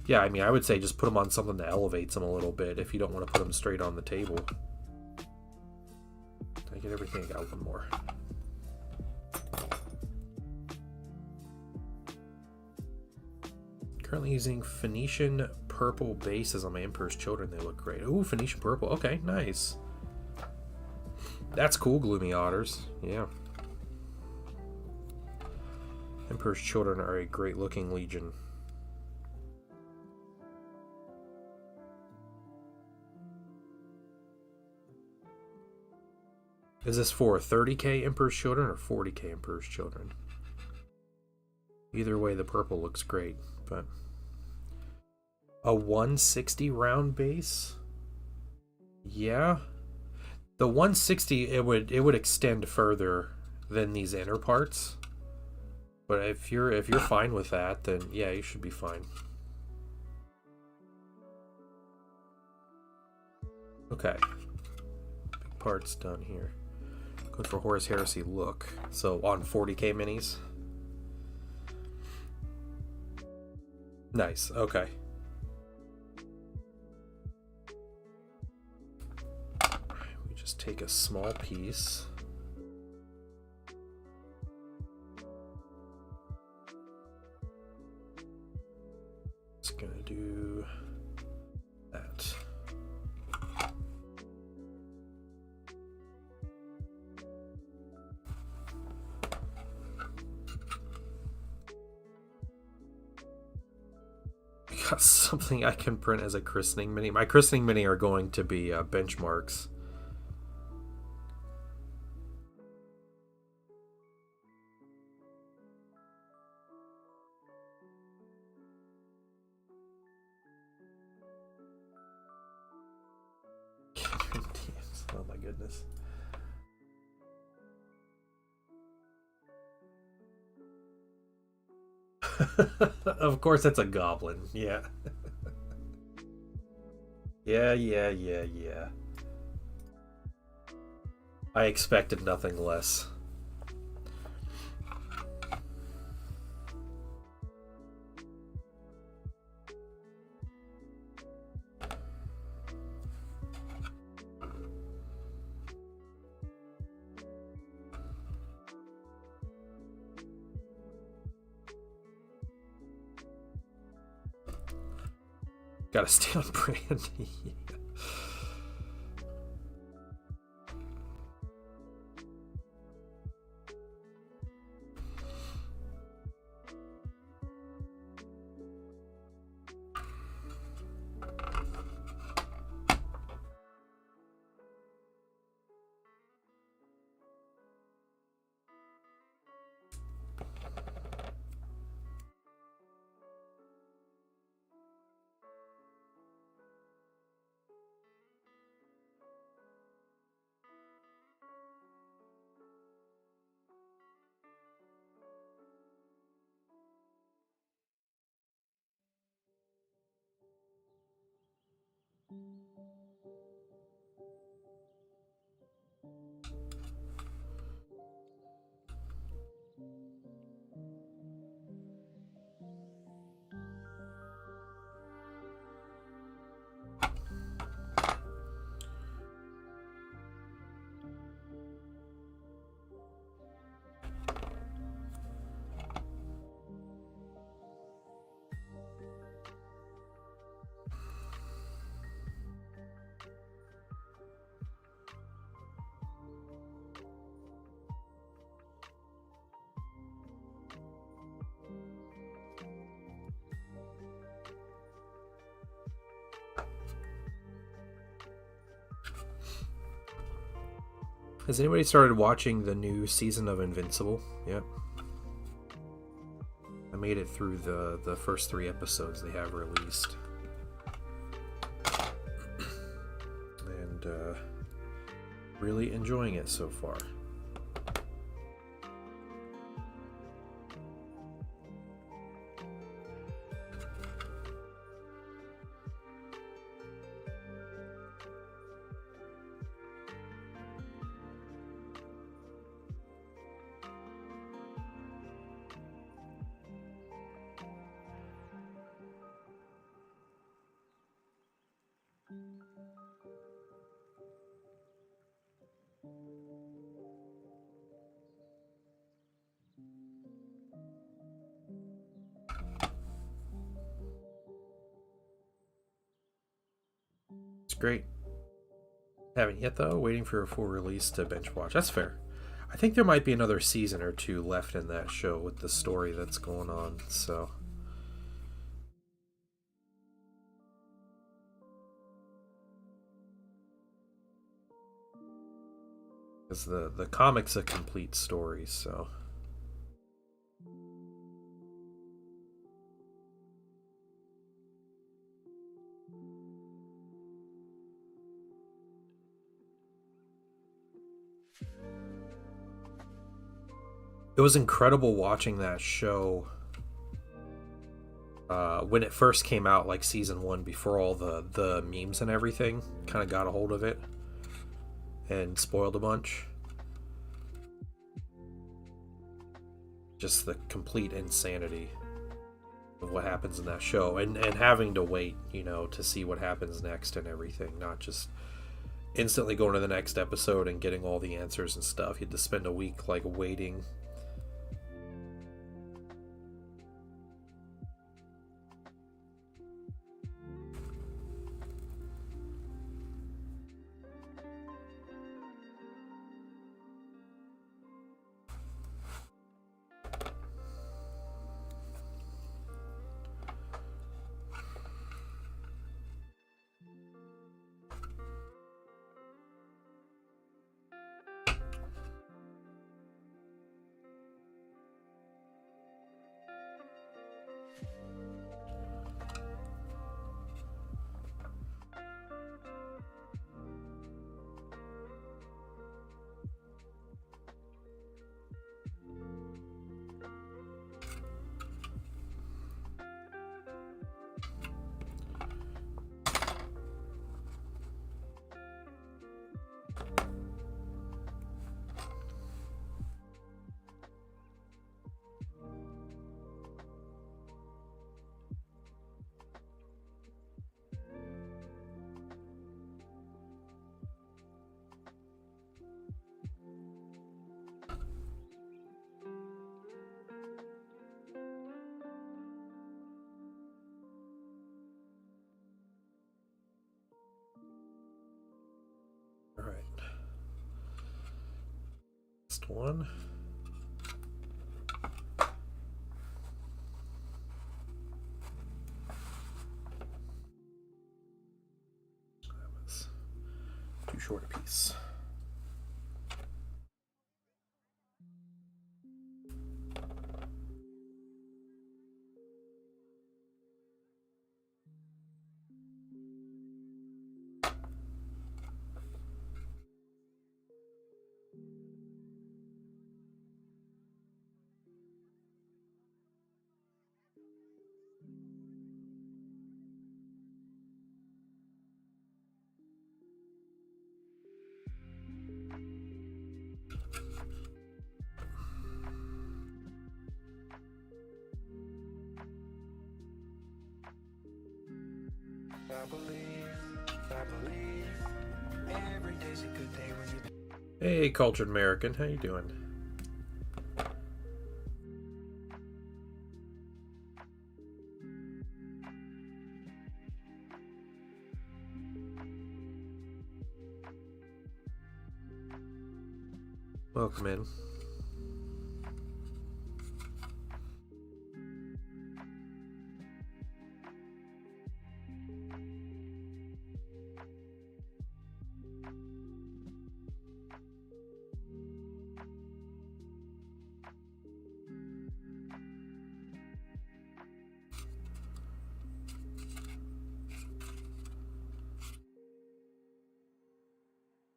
[SPEAKER 1] yeah, I mean, I would say just put them on something that elevates them a little bit if you don't want to put them straight on the table. Did I get everything? I got one more. Currently using Phoenician purple bases on my Emperor's Children. They look great. Ooh, Phoenician purple. Okay, nice. That's cool, Gloomy Otters. Yeah. Emperor's Children are a great looking legion. Is this for 30k Emperor's Children or 40k Emperor's Children? Either way, the purple looks great, but a 160 round base? Yeah. The 160, it would extend further than these inner parts. But if you're fine with that, then yeah, you should be fine. Okay. Big part's done here. Going for Horus Heresy look. So on 40k minis. Nice, okay. We just take a small piece. Just gonna do that. Got something I can print as a christening mini. My christening mini are going to be benchmarks. Oh my goodness. Of course, it's a goblin. Yeah. Yeah. I expected nothing less. Gotta stay on brand. Has anybody started watching the new season of Invincible? Yep. I made it through the first 3 episodes they have released. And really enjoying it so far. great. Haven't yet though. Waiting for a full release to binge watch. That's fair. I think there might be another season or two left in that show with the story that's going on. So. Because the comic's a complete story, so. It was incredible watching that show when it first came out, like season 1, before all the memes and everything kind of got a hold of it and spoiled a bunch. Just the complete insanity of what happens in that show, and having to wait, to see what happens next and everything, not just instantly going to the next episode and getting all the answers and stuff. You had to spend a week like waiting. All right. Next one. That was too short a piece.
[SPEAKER 2] Every day's a good day when you.
[SPEAKER 1] Hey, cultured American, how you doing? Welcome in.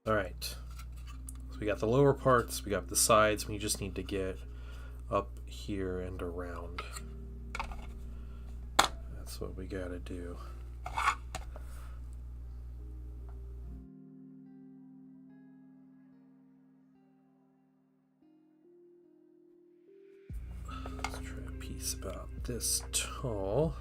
[SPEAKER 1] All right. So we got the lower parts, we got the sides. We just need to get up here and around. That's what we gotta do. Let's try a piece about this tall.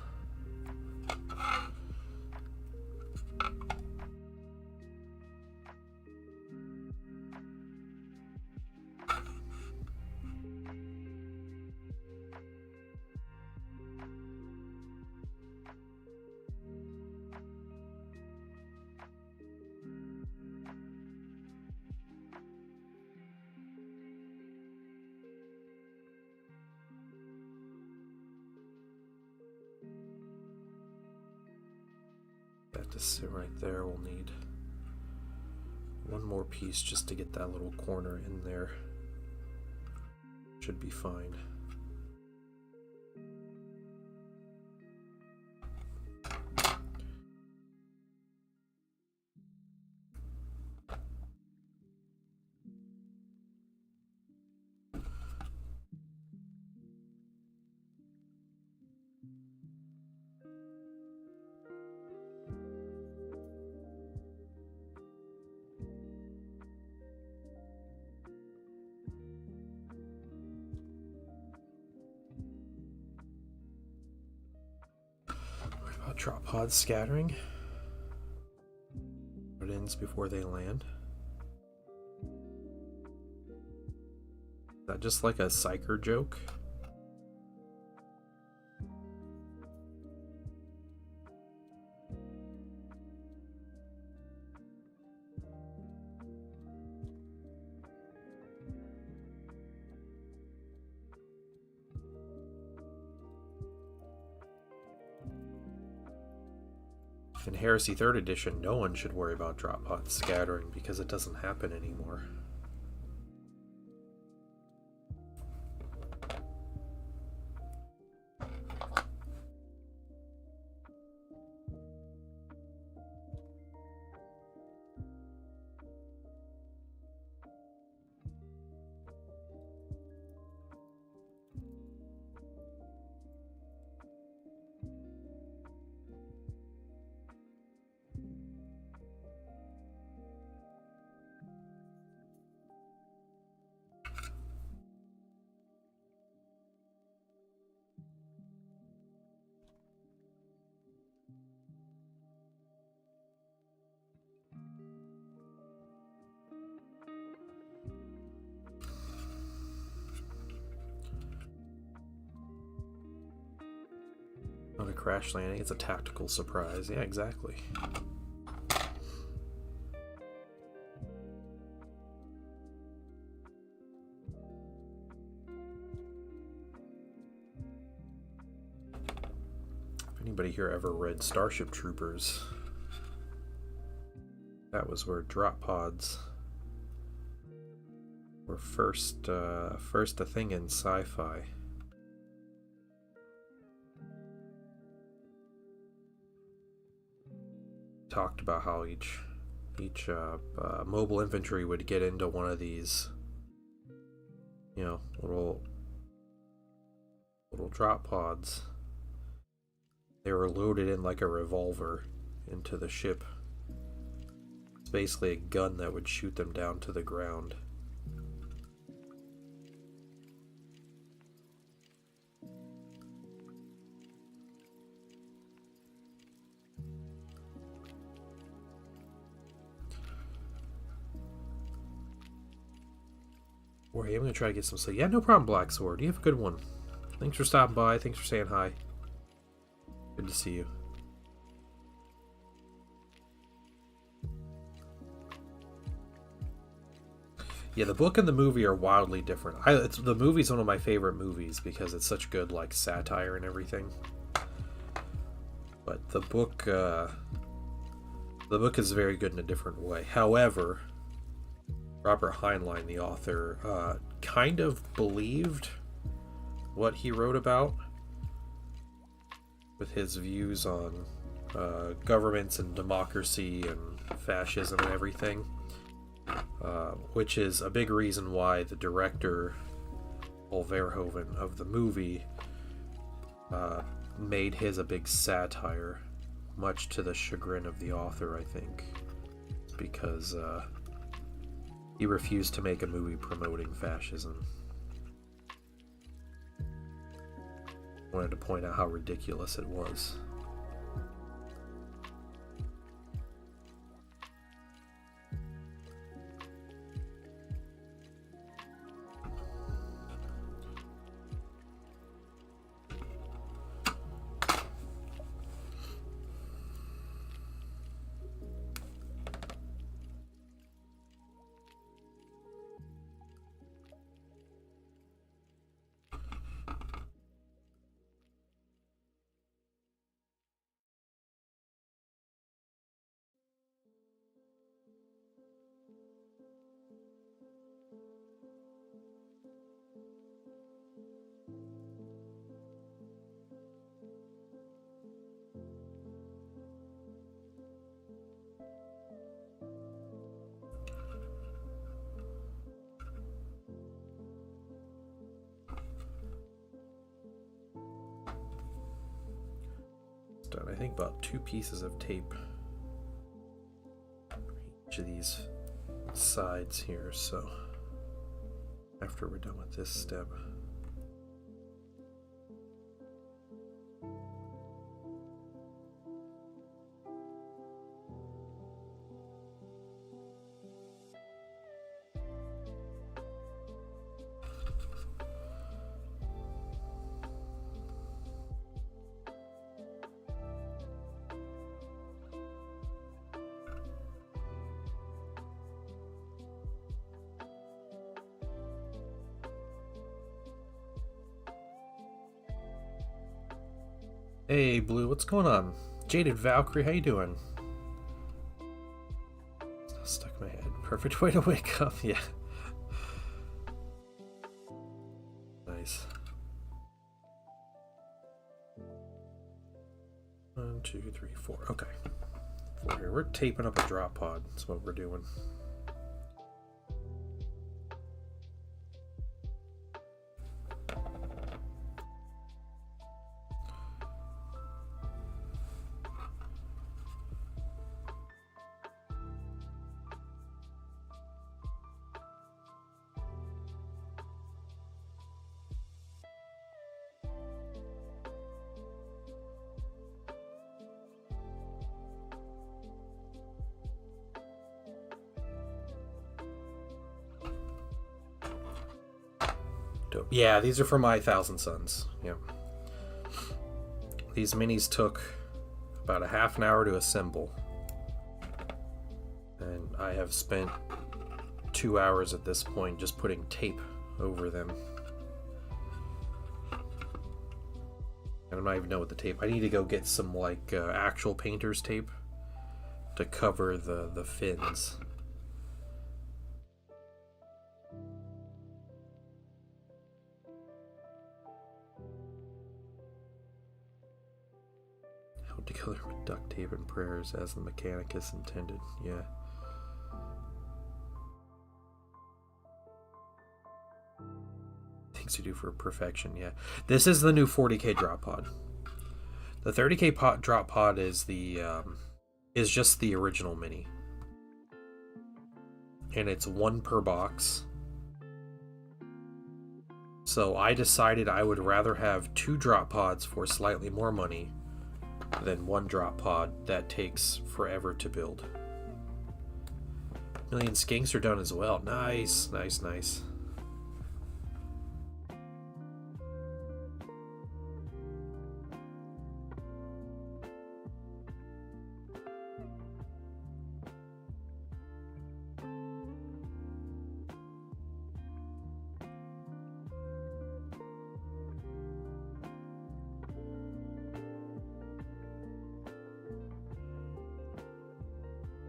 [SPEAKER 1] to sit right there. We'll need one more piece just to get that little corner in there. Should be fine. Drop pods scattering. It ends before they land. Is that just like a psyker joke? In Heresy 3rd Edition, no one should worry about drop pod scattering because it doesn't happen anymore. Not a crash landing, it's a tactical surprise. Yeah, exactly. If anybody here ever read Starship Troopers, that was where drop pods were first a thing in sci-fi. Talked about how each mobile infantry would get into one of these, you know, little drop pods. They were loaded in like a revolver into the ship. It's basically a gun that would shoot them down to the ground. Or I'm gonna try to get some sleep. Yeah, no problem, Black Sword. You have a good one. Thanks for stopping by. Thanks for saying hi. Good to see you. Yeah, the book and the movie are wildly different. The movie's one of my favorite movies because it's such good, like, satire and everything. But the book is very good in a different way. However, Robert Heinlein, the author, kind of believed what he wrote about with his views on governments and democracy and fascism and everything, which is a big reason why the director, Paul Verhoeven, of the movie made his a big satire, much to the chagrin of the author, I think, because he refused to make a movie promoting fascism. Wanted to point out how ridiculous it was. Done, I think, about 2 pieces of tape for each of these sides here, so after we're done with this step. Hey, Blue, what's going on? Jaded Valkyrie, how you doing? Still stuck in my head. Perfect way to wake up, yeah. Nice. 1, 2, 3, 4. Okay. 4 here. We're taping up a drop pod. That's what we're doing. Dope. Yeah, these are for my 1,000 Suns. Yeah. These minis took about a half an hour to assemble. And I have spent 2 hours at this point just putting tape over them. I don't even know what the tape. I need to go get some like actual painter's tape to cover the fins. Held together with duct tape and prayers as the Mechanicus intended. Yeah. Things to do for perfection. Yeah. This is the new 40k drop pod. The 30k drop pod is just the original mini, and it's 1 per box. So I decided I would rather have 2 drop pods for slightly more money than 1 drop pod that takes forever to build. Million skinks are done as well. Nice, nice, nice.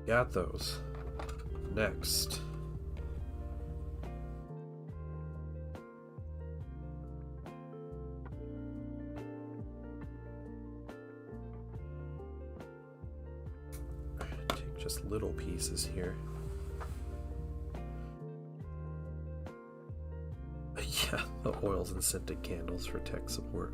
[SPEAKER 1] Got those. Next. Take just little pieces here. Yeah, the oils and scented candles for tech support.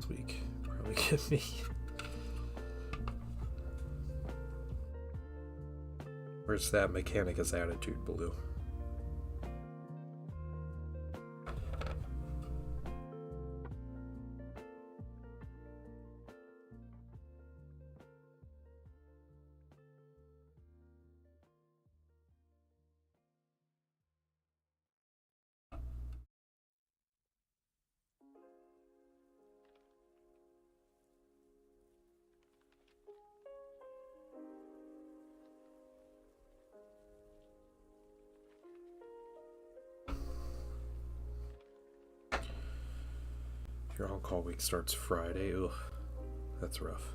[SPEAKER 1] Week probably give me Where's that Mechanicus attitude, Blue? Your on-call week starts Friday. Ugh, that's rough.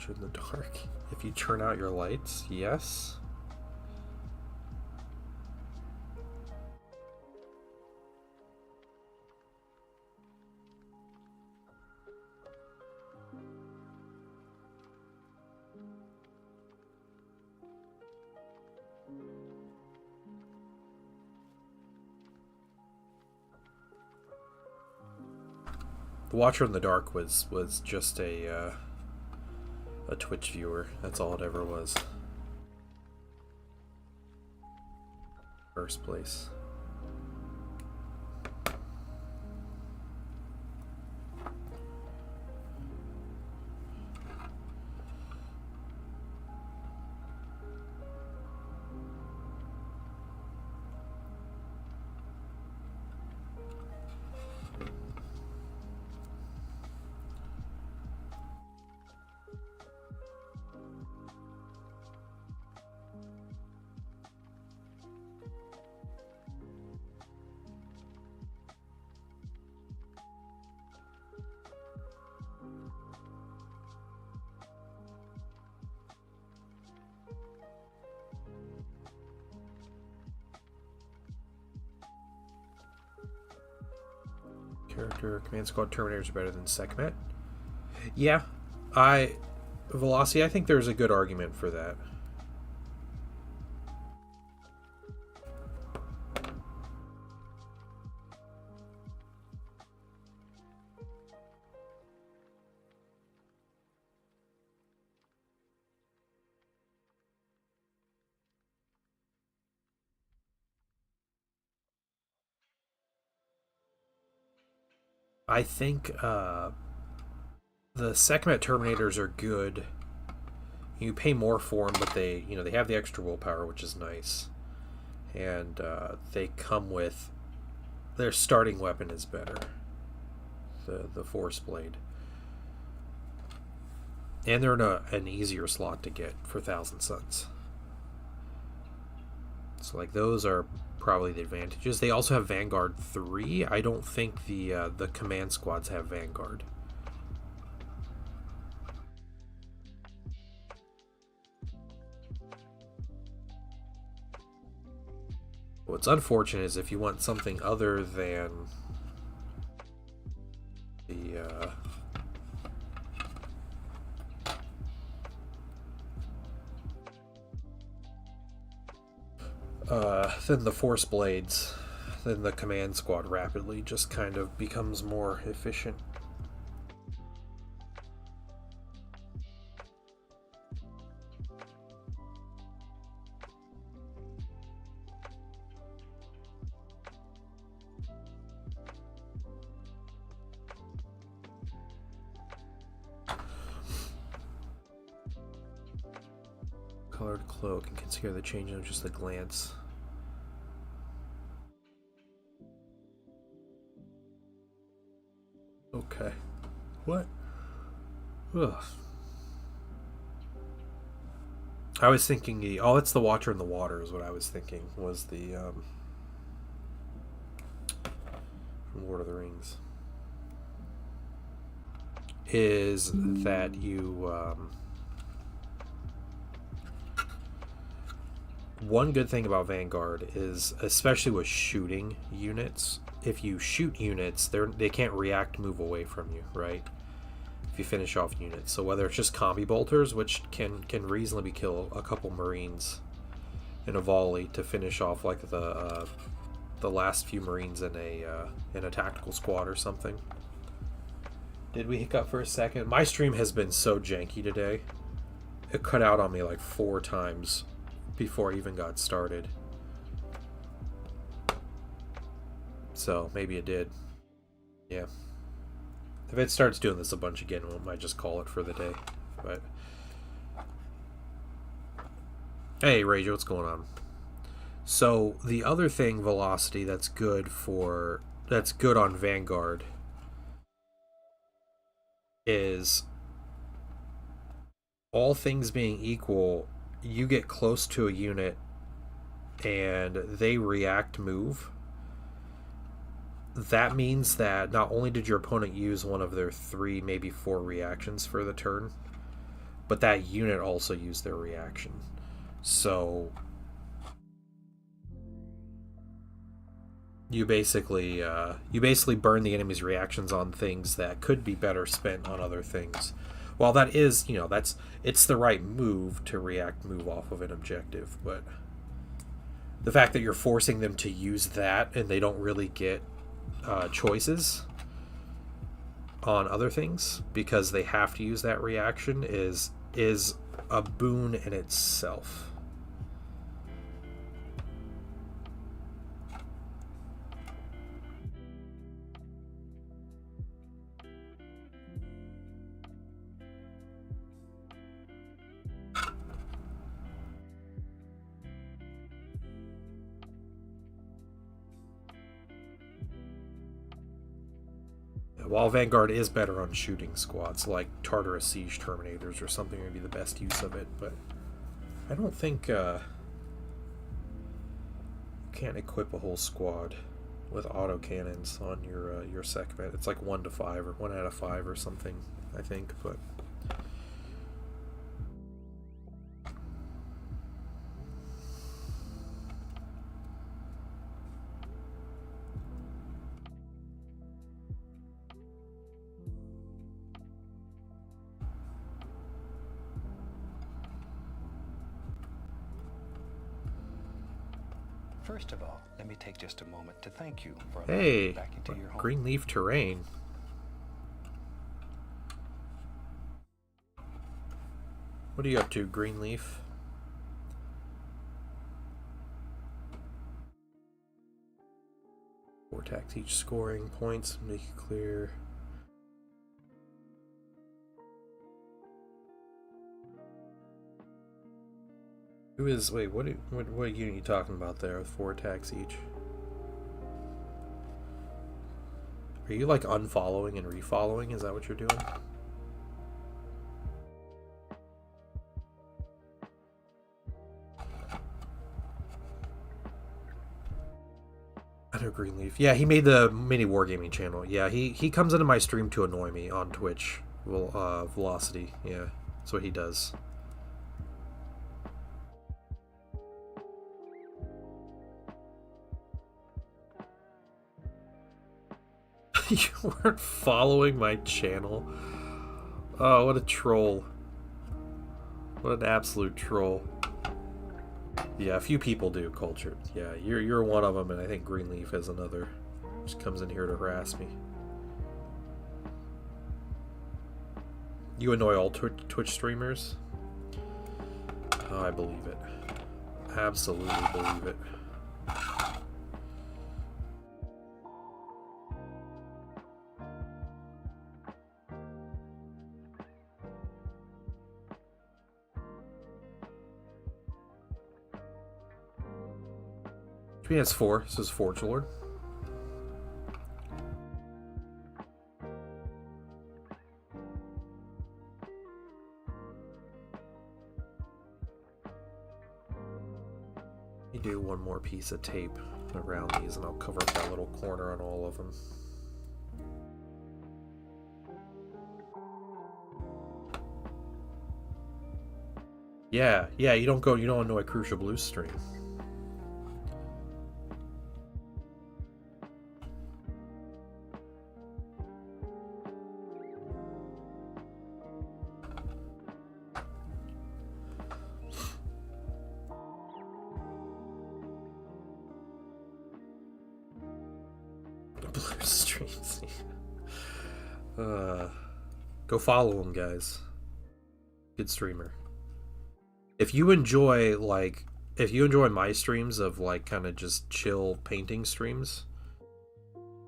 [SPEAKER 1] In the dark. If you turn out your lights, yes. The Watcher in the Dark was just a Twitch viewer. That's all it ever was. First place. Character Command Squad Terminators are better than Sekhmet. Yeah, Velocity, I think there's a good argument for that. I think the Sekhmet Terminators are good. You pay more for them, but they have the extra willpower, which is nice. And they come with their starting weapon is better, the Force Blade, and they're in an easier slot to get for 1,000 Suns. So like those are probably the advantages. They also have Vanguard 3. I don't think the command squads have Vanguard. What's unfortunate is if you want something other than the Force Blades, then the command squad rapidly just kind of becomes more efficient. Colored cloak and consider the change of just a glance. Okay. What? Ugh. I was thinking the oh, it's the Watcher in the Water is what I was thinking was the from Lord of the Rings. Is that you one good thing about Vanguard is, especially with shooting units, if you shoot units, they can't react, move away from you, right? If you finish off units, so whether it's just combi bolters, which can reasonably kill a couple Marines in a volley to finish off like the last few Marines in a tactical squad or something. Did we hiccup for a second? My stream has been so janky today. It cut out on me like 4 times before I even got started. So maybe it did. Yeah. If it starts doing this a bunch again, we might just call it for the day. But hey, Rage, what's going on? So the other thing, velocity, that's good on Vanguard is, all things being equal, you get close to a unit and they react move. That means that not only did your opponent use one of their 3, maybe 4 reactions for the turn, but that unit also used their reaction. So you basically burn the enemy's reactions on things that could be better spent on other things. While that is, it's the right move to react move off of an objective, but the fact that you're forcing them to use that and they don't really get choices on other things because they have to use that reaction is a boon in itself. While Vanguard is better on shooting squads, like Tartarus Siege Terminators or something would be the best use of it, but I don't think you can't equip a whole squad with autocannons on your segment. It's like 1 to 5 or 1 out of 5 or something, I think, but
[SPEAKER 2] First of all, let me take just a moment to thank you for allowing
[SPEAKER 1] hey,
[SPEAKER 2] me back into your home.
[SPEAKER 1] Greenleaf Terrain. What are you up to, Greenleaf? Vortex each scoring points, make it clear. Who is, wait, what unit are you talking about there with 4 attacks each? Are you like unfollowing and refollowing? Is that what you're doing? I know Greenleaf. Yeah, he made the mini wargaming channel. Yeah, he comes into my stream to annoy me on Twitch. Velocity. Yeah, that's what he does. You weren't following my channel? Oh, what a troll. What an absolute troll. Yeah, a few people do, Cultured. Yeah, you're one of them, and I think Greenleaf is another. Just comes in here to harass me. You annoy all Twitch streamers? Oh, I believe it. Absolutely believe it. He has 4. This is Forge Lord. me do one more piece of tape around these, and I'll cover up that little corner on all of them. Yeah, you don't annoy Crucial Blues stream. Blues streams. Go follow him, guys. Good streamer. If you enjoy my streams of like kind of just chill painting streams,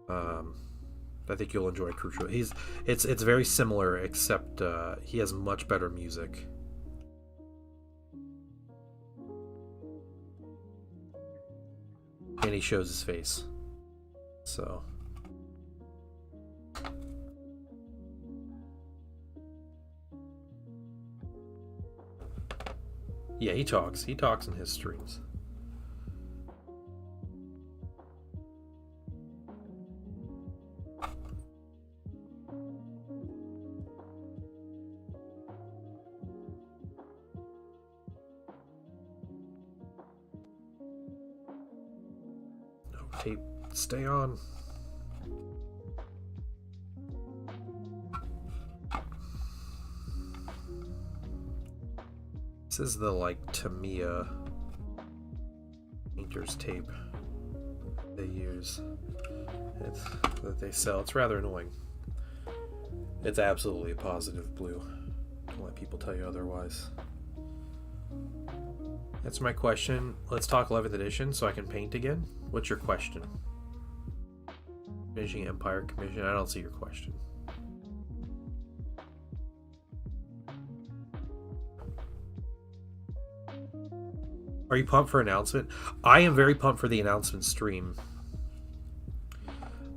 [SPEAKER 1] I think you'll enjoy Crucial. It's very similar, except he has much better music. And he shows his face. So yeah, he talks in his streams. No tape, stay on. This is the like Tamiya painter's tape they use. That they sell. It's rather annoying. It's absolutely a positive blue. Don't let people tell you otherwise. That's my question. Let's talk 11th edition so I can paint again. What's your question? Finishing Empire Commission? I don't see your question. Are you pumped for announcement? I am very pumped for the announcement stream.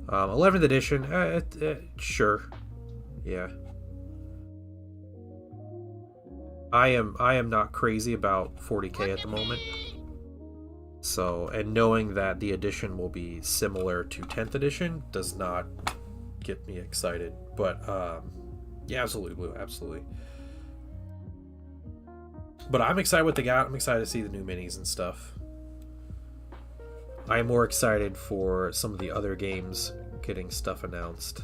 [SPEAKER 1] 11th edition, sure, yeah. I am not crazy about 40k at the moment. So, and knowing that the edition will be similar to 10th edition does not get me excited. But yeah, absolutely, Blue, absolutely. But I'm excited what they got. I'm excited to see the new minis and stuff. I am more excited for some of the other games getting stuff announced.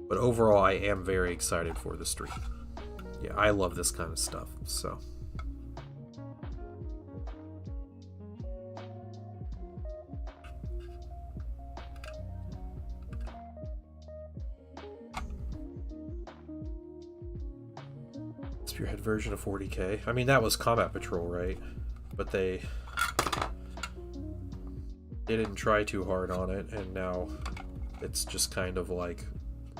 [SPEAKER 1] But overall, I am very excited for the stream. Yeah, I love this kind of stuff, so. Spearhead version of 40k. I mean, that was Combat Patrol, right? But they didn't try too hard on it, and now it's just kind of like,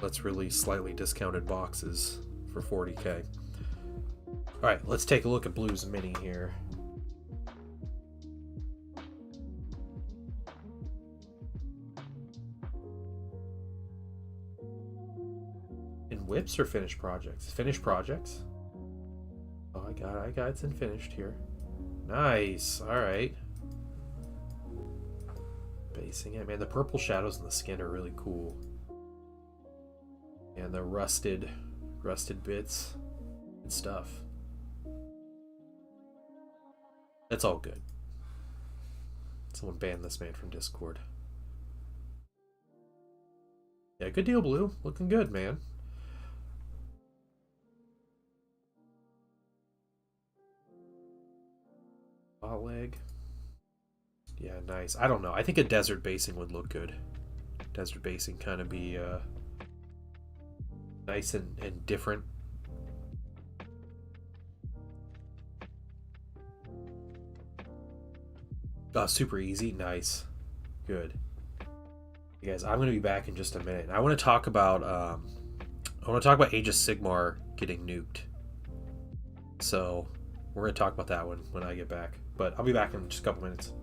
[SPEAKER 1] let's release slightly discounted boxes for 40k. Alright, let's take a look at Blue's Mini here. In whips or finished projects? Finished projects? Oh, I got it's in finished here. Nice, alright. Basing it. Man, the purple shadows in the skin are really cool. And the rusted bits and stuff. That's all good. Someone banned this man from Discord. Yeah, good deal, Blue. Looking good, man. Bot leg. Yeah, nice. I don't know. I think a desert basing would look good. Desert basing kind of be nice and different. Super easy. Nice. Good. You guys, I'm going to be back in just a minute. I want to talk about Age of Sigmar getting nuked. So we're going to talk about that one when I get back. But I'll be back in just a couple minutes.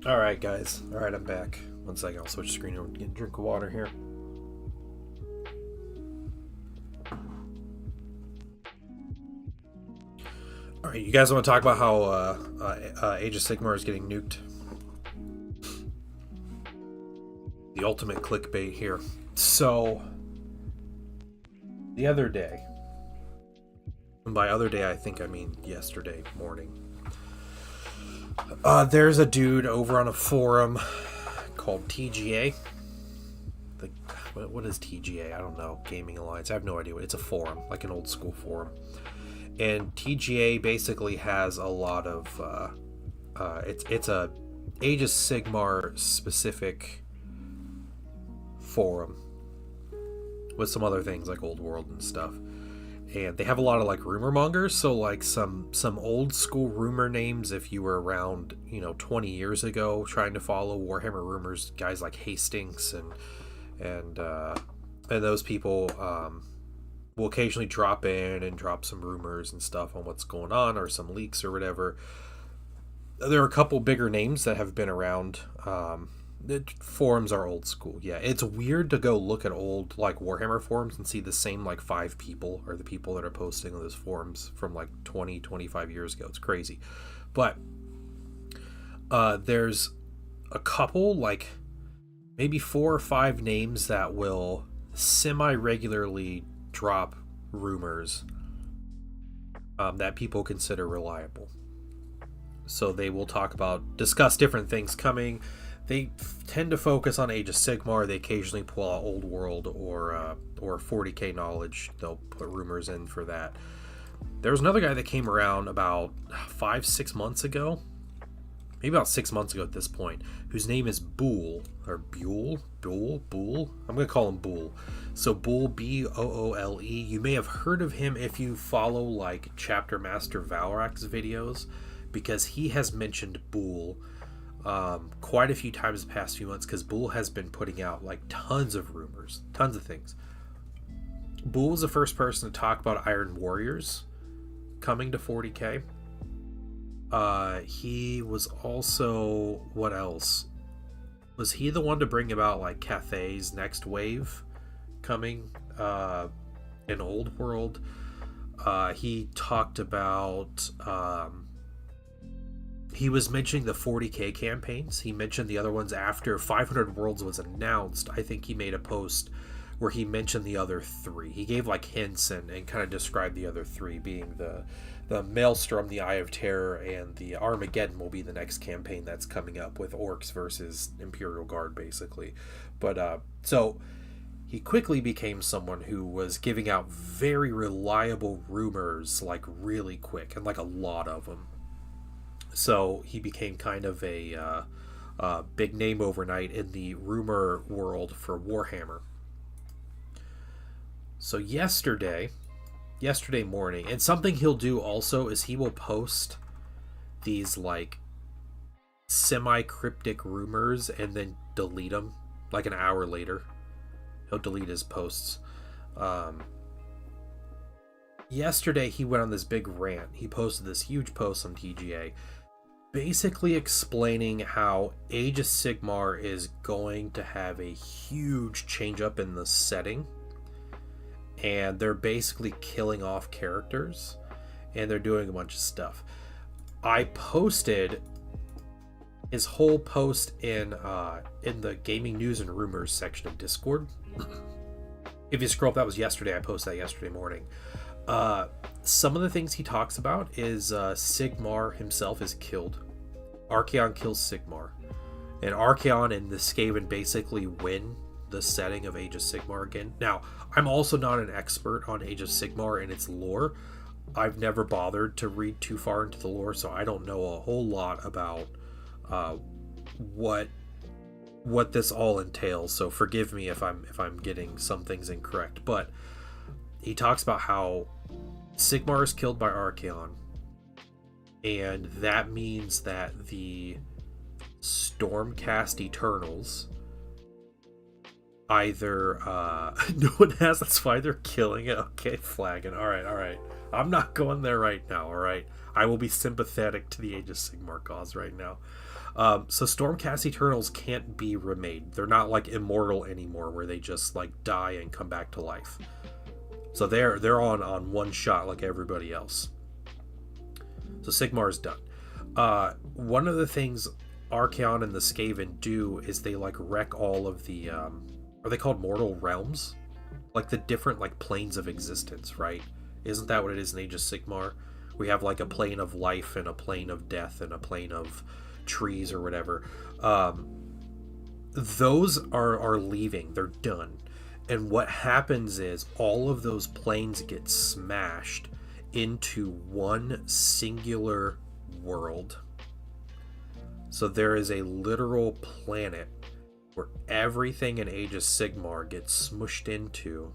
[SPEAKER 1] Alright, guys. Alright, I'm back. One second, I'll switch screen and get a drink of water here. Alright, you guys want to talk about how Age of Sigmar is getting nuked? The ultimate clickbait here. So, the other day, and by other day I think I mean yesterday morning, there's a dude over on a forum called TGA. What is TGA? I don't know. Gaming Alliance. I have no idea. It's a forum, like an old school forum. And TGA basically has a lot of it's a Age of Sigmar specific forum with some other things like Old World and stuff. And they have a lot of like rumor mongers, so like some old school rumor names if you were around 20 years ago trying to follow Warhammer rumors, guys like Hastings and those people will occasionally drop in and drop some rumors and stuff on what's going on or some leaks or whatever. There are a couple bigger names that have been around. The forums are old school. Yeah, it's weird to go look at old like Warhammer forums and see the same like 5 people are the people that are posting on those forums from like 20-25 years ago. It's crazy. But there's a couple, like maybe 4 or 5 names that will semi-regularly drop rumors that people consider reliable. So they will discuss different things coming. They tend to focus on Age of Sigmar. They occasionally pull out Old World or 40k knowledge. They'll put rumors in for that. There was another guy that came around about 5-6 months ago, maybe about 6 months ago at this point, whose name is Bool, or Buell. I'm going to call him Bool. So Bool, Boole. You may have heard of him if you follow like Chapter Master Valrak's videos, because he has mentioned Bool quite a few times the past few months, because Bool has been putting out like tons of rumors, tons of things. Bool was the first person to talk about Iron Warriors coming to 40k. He was also, what else? Was he the one to bring about like Cathay's next wave coming in Old World? He talked about he was mentioning the 40k campaigns. He mentioned the other ones after 500 Worlds was announced. I think he made a post where he mentioned the other 3. He gave like hints and kind of described the other 3 being the Maelstrom, the Eye of Terror, and the Armageddon will be the next campaign that's coming up with Orcs versus Imperial Guard, basically. But so he quickly became someone who was giving out very reliable rumors, like really quick, and like a lot of them. So he became kind of a big name overnight in the rumor world for Warhammer. So yesterday morning, and something he'll do also is he will post these like semi-cryptic rumors and then delete them like an hour later. He'll delete his posts. Yesterday he went on this big rant. He posted this huge post on TGA basically explaining how Age of Sigmar is going to have a huge change up in the setting, and they're basically killing off characters, and they're doing a bunch of stuff. I posted his whole post in the gaming news and rumors section of Discord. If you scroll up, that was yesterday. I posted that yesterday morning. Some of the things he talks about is Sigmar himself is killed. Archaon kills Sigmar. And Archaon and the Skaven basically win the setting of Age of Sigmar again. Now, I'm also not an expert on Age of Sigmar and its lore. I've never bothered to read too far into the lore, so I don't know a whole lot about what this all entails. So forgive me if I'm getting some things incorrect. But he talks about how Sigmar is killed by Archaon, and that means that the Stormcast Eternals either no one has, that's why they're killing it. Okay, flagging. All right, I'm not going there right now. All right, I will be sympathetic to the Age of Sigmar cause right now. So Stormcast Eternals can't be remade. They're not like immortal anymore, where they just like die and come back to life. So they're on one shot like everybody else. So Sigmar is done. One of the things Archaon and the Skaven do is they like wreck all of the are they called mortal realms? Like the different like planes of existence, right? Isn't that what it is in Age of Sigmar? We have like a plane of life and a plane of death and a plane of trees or whatever. Those are leaving. They're done. And what happens is all of those planes get smashed into one singular world. So there is a literal planet where everything in Age of Sigmar gets smushed into,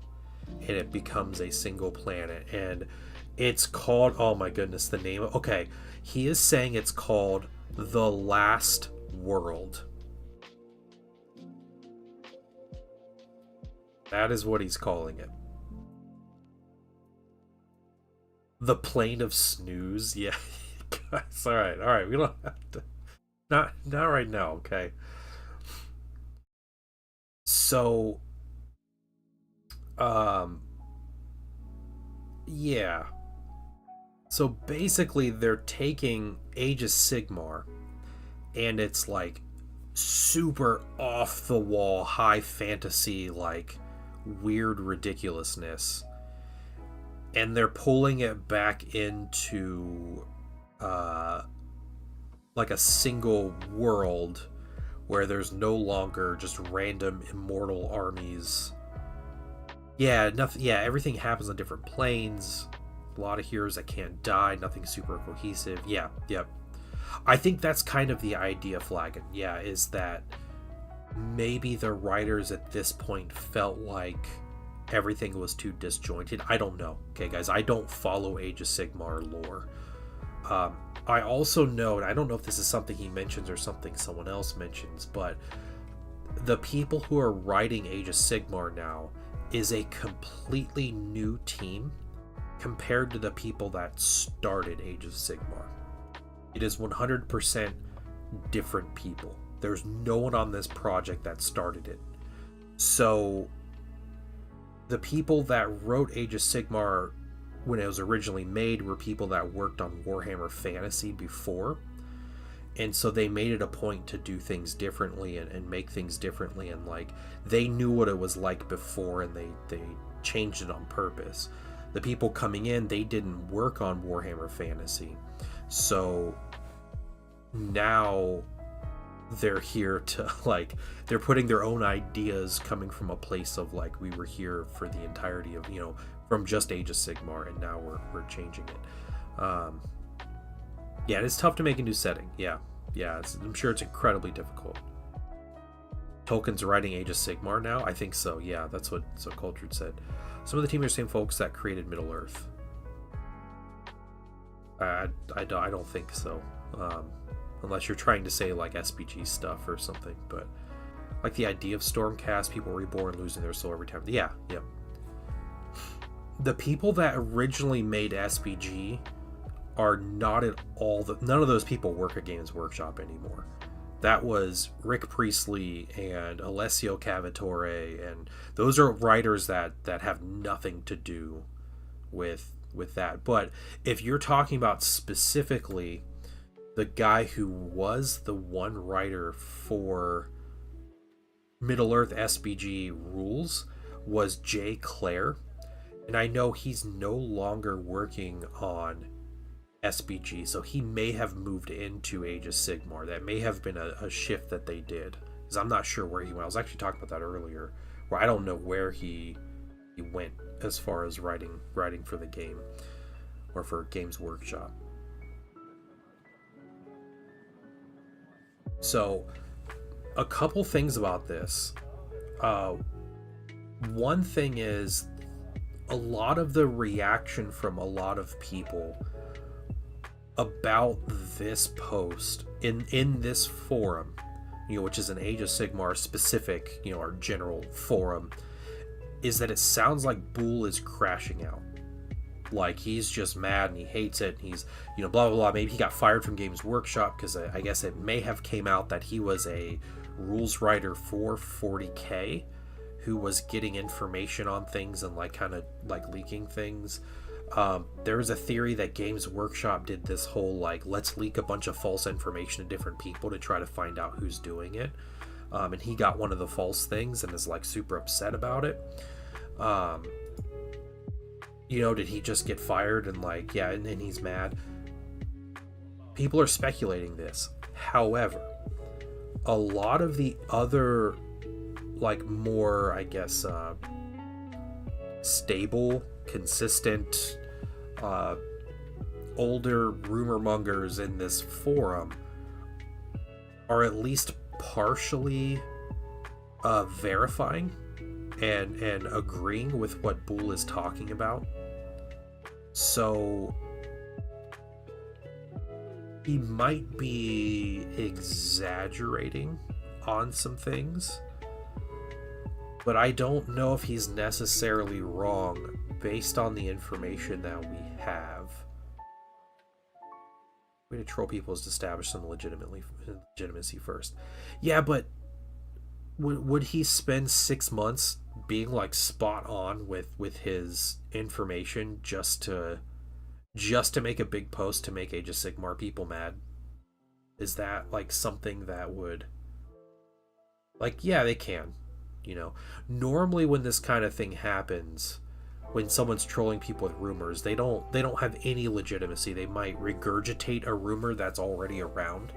[SPEAKER 1] and it becomes a single planet. And it's called, oh my goodness, the name. Okay, he is saying it's called The Last World. That is what he's calling it. The Plane of Snooze. Yeah. Guys, all right. We don't have to. Not right now, okay? So, yeah. So basically, they're taking Age of Sigmar, and it's like super off the wall, high fantasy, like weird ridiculousness, and they're pulling it back into like a single world where there's no longer just random immortal armies. Yeah, nothing. Yeah, everything happens on different planes. A lot of heroes that can't die. Nothing super cohesive. Yeah, yep. I think that's kind of the idea, Flagon. Yeah, is that maybe the writers at this point felt like everything was too disjointed. I don't know. Okay, guys, I don't follow Age of Sigmar lore. I also know, and I don't know if this is something he mentions or something someone else mentions, but the people who are writing Age of Sigmar now is a completely new team compared to the people that started Age of Sigmar. It is 100% different people. There's no one on this project that started it. So the people that wrote Age of Sigmar when it was originally made were people that worked on Warhammer Fantasy before. And so they made it a point to do things differently and make things differently. And like, they knew what it was like before, and they changed it on purpose. The people coming in, they didn't work on Warhammer Fantasy. So now they're here to like, they're putting their own ideas coming from a place of like, we were here for the entirety of, from just Age of Sigmar, and now we're changing it. Yeah, it's tough to make a new setting. Yeah, I'm sure it's incredibly difficult. Tolkien's writing Age of Sigmar now? I think so, yeah, that's what Cultured said. Some of the team are the same folks that created Middle-earth. I don't think so. Unless you're trying to say like SPG stuff or something, but like the idea of Stormcast, people reborn, losing their soul every time. Yeah. The people that originally made SPG are not at all none of those people work at Games Workshop anymore. That was Rick Priestley and Alessio Cavatore, and those are writers that have nothing to do with that. But if you're talking about specifically the guy who was the one writer for Middle-earth SPG rules was Jay Clare, and I know he's no longer working on SPG, so he may have moved into Age of Sigmar. That may have been a shift that they did, because I'm not sure where he went. I was actually talking about that earlier, where I don't know where he went as far as writing for the game or for Games Workshop. So a couple things about this. One thing is, a lot of the reaction from a lot of people about this post in this forum, which is an Age of Sigmar specific, our general forum, is that it sounds like Boole is crashing out. Like, he's just mad and he hates it. And he's, blah, blah, blah. Maybe he got fired from Games Workshop because I guess it may have came out that he was a rules writer for 40K who was getting information on things and, like, kind of, like, leaking things. There was a theory that Games Workshop did this whole, like, let's leak a bunch of false information to different people to try to find out who's doing it. And he got one of the false things and is, like, super upset about it. Did he just get fired and, like, yeah, and he's mad? People are speculating this. However, a lot of the other, like, more, I guess, stable, consistent, older rumor mongers in this forum are at least partially verifying and agreeing with what Boole is talking about. So he might be exaggerating on some things, but I don't know if he's necessarily wrong based on the information that we have. Way to troll people is to establish some legitimacy first. Yeah, but would he spend 6 months being, like, spot on with his information just to make a big post to make Age of Sigmar people mad? Is that, like, something that would, like, yeah, they can, normally when this kind of thing happens, when someone's trolling people with rumors, they don't have any legitimacy. They might regurgitate a rumor that's already around,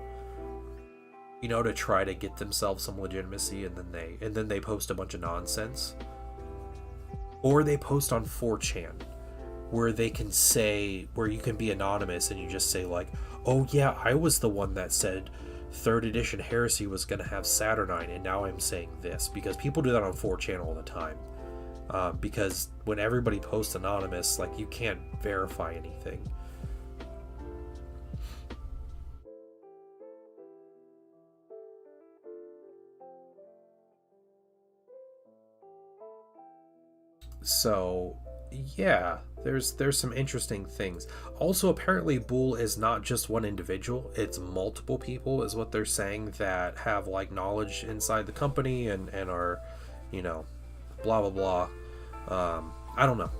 [SPEAKER 1] to try to get themselves some legitimacy, and then they post a bunch of nonsense. Or they post on 4chan, where they can say, where you can be anonymous and you just say, like, oh yeah, I was the one that said 3rd edition Heresy was going to have Saturnine, and now I'm saying this. Because people do that on 4chan all the time. Because when everybody posts anonymous, like, you can't verify anything. So, yeah, there's some interesting things. Also, apparently Boole is not just one individual, it's multiple people, is what they're saying, that have, like, knowledge inside the company and are, blah, blah, blah. I don't know.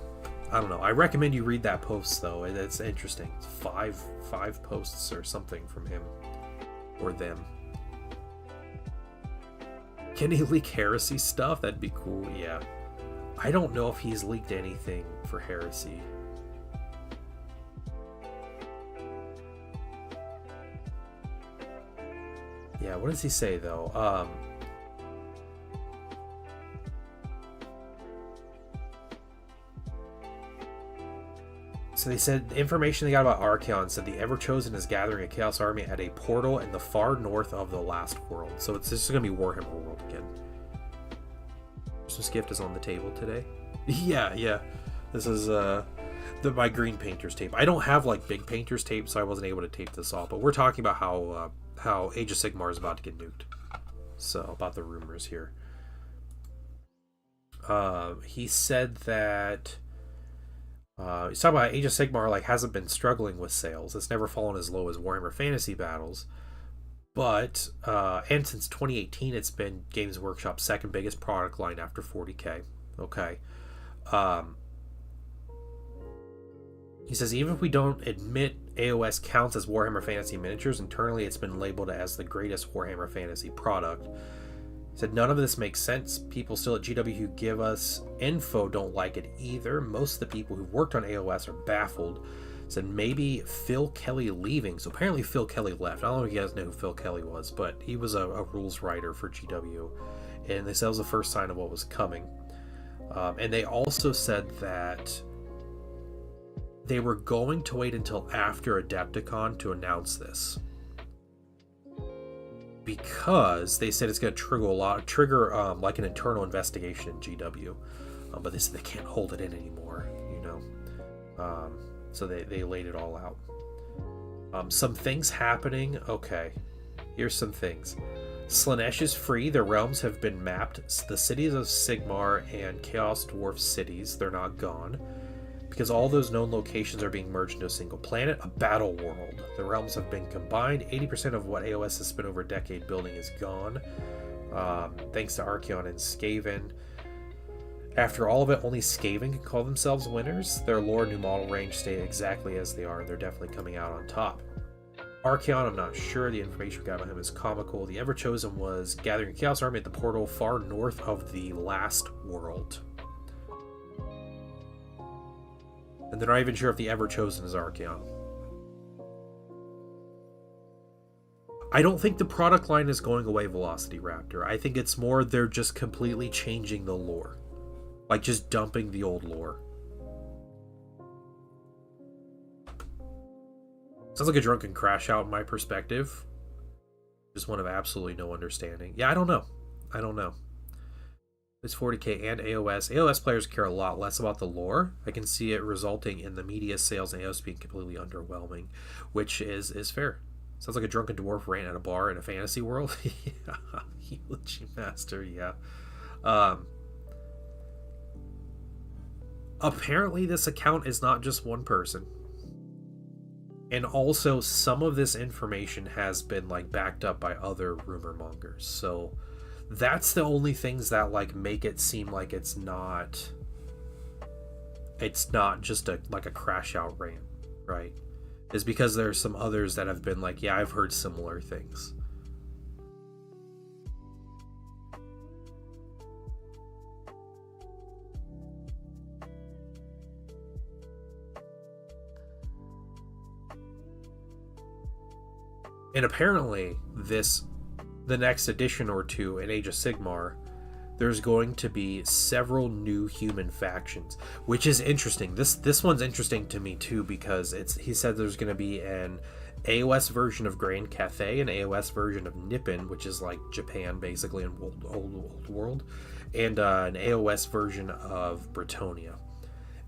[SPEAKER 1] I recommend you read that post, though. It's interesting. It's five posts or something from him or them. Can he leak Heresy stuff? That'd be cool, yeah. I don't know if he's leaked anything for Heresy. Yeah, what does he say, though? So they said the information they got about Archaon said the Everchosen is gathering a Chaos army at a portal in the far north of the last world. So it's just going to be Warhammer World again. Christmas gift is on the table today. Yeah. This is my green painters tape. I don't have, like, big painters tape, so I wasn't able to tape this off. But we're talking about how Age of Sigmar is about to get nuked. So about the rumors here. He said that. He's talking about Age of Sigmar, like, hasn't been struggling with sales. It's never fallen as low as Warhammer Fantasy Battles. But, and since 2018, it's been Games Workshop's second biggest product line after 40K. Okay. He says, even if we don't admit AOS counts as Warhammer Fantasy Miniatures, internally it's been labeled as the greatest Warhammer Fantasy product. He said, none of this makes sense. People still at GW who give us info don't like it either. Most of the people who've worked on AOS are baffled. He said, maybe Phil Kelly leaving. So apparently Phil Kelly left. I don't know if you guys know who Phil Kelly was, but he was a rules writer for GW. And they said it was the first sign of what was coming. And they also said that they were going to wait until after Adepticon to announce this. Because they said it's going to trigger like an internal investigation in GW, but they said they can't hold it in anymore, so they laid it all out. Some things happening. Okay, here's some things. Slaanesh is free. The realms have been mapped. The cities of Sigmar and Chaos Dwarf cities, they're not gone. because all those known locations are being merged into a single planet, a battle world. The realms have been combined. 80% of what AOS has spent over a decade building is gone, thanks to Archeon and Skaven. After all of it, only Skaven can call themselves winners. Their lore, new model range stay exactly as they are, and they're definitely coming out on top. Archeon, I'm not sure. The information we got about him is comical. The Everchosen was gathering a Chaos Army at the portal far north of the last world. And they're not even sure if the Everchosen is Archeon. I don't think the product line is going away, Velocity Raptor. I think it's more they're just completely changing the lore. Like, just dumping the old lore. Sounds like a drunken crash out in my perspective. Just one of absolutely no understanding. Yeah, I don't know. It's 40k and AOS. AOS players care a lot less about the lore. I can see it resulting in the media sales and AOS being completely underwhelming, which is fair. Sounds like a drunken dwarf ran at a bar in a fantasy world. Yeah, Eulogy Master, yeah. Apparently this account is not just one person. And also some of this information has been like backed up by other rumor mongers. So that's the only things that like make it seem like it's not just a crash out rant, right? Is because there's some others that have been like, yeah, I've heard similar things. And apparently the next edition or two in Age of Sigmar, there's going to be several new human factions, which is interesting. This one's interesting to me too, because he said there's going to be an AOS version of Grand Cathay, an AOS version of Nippon, which is like Japan basically in old world, and an AOS version of Bretonia.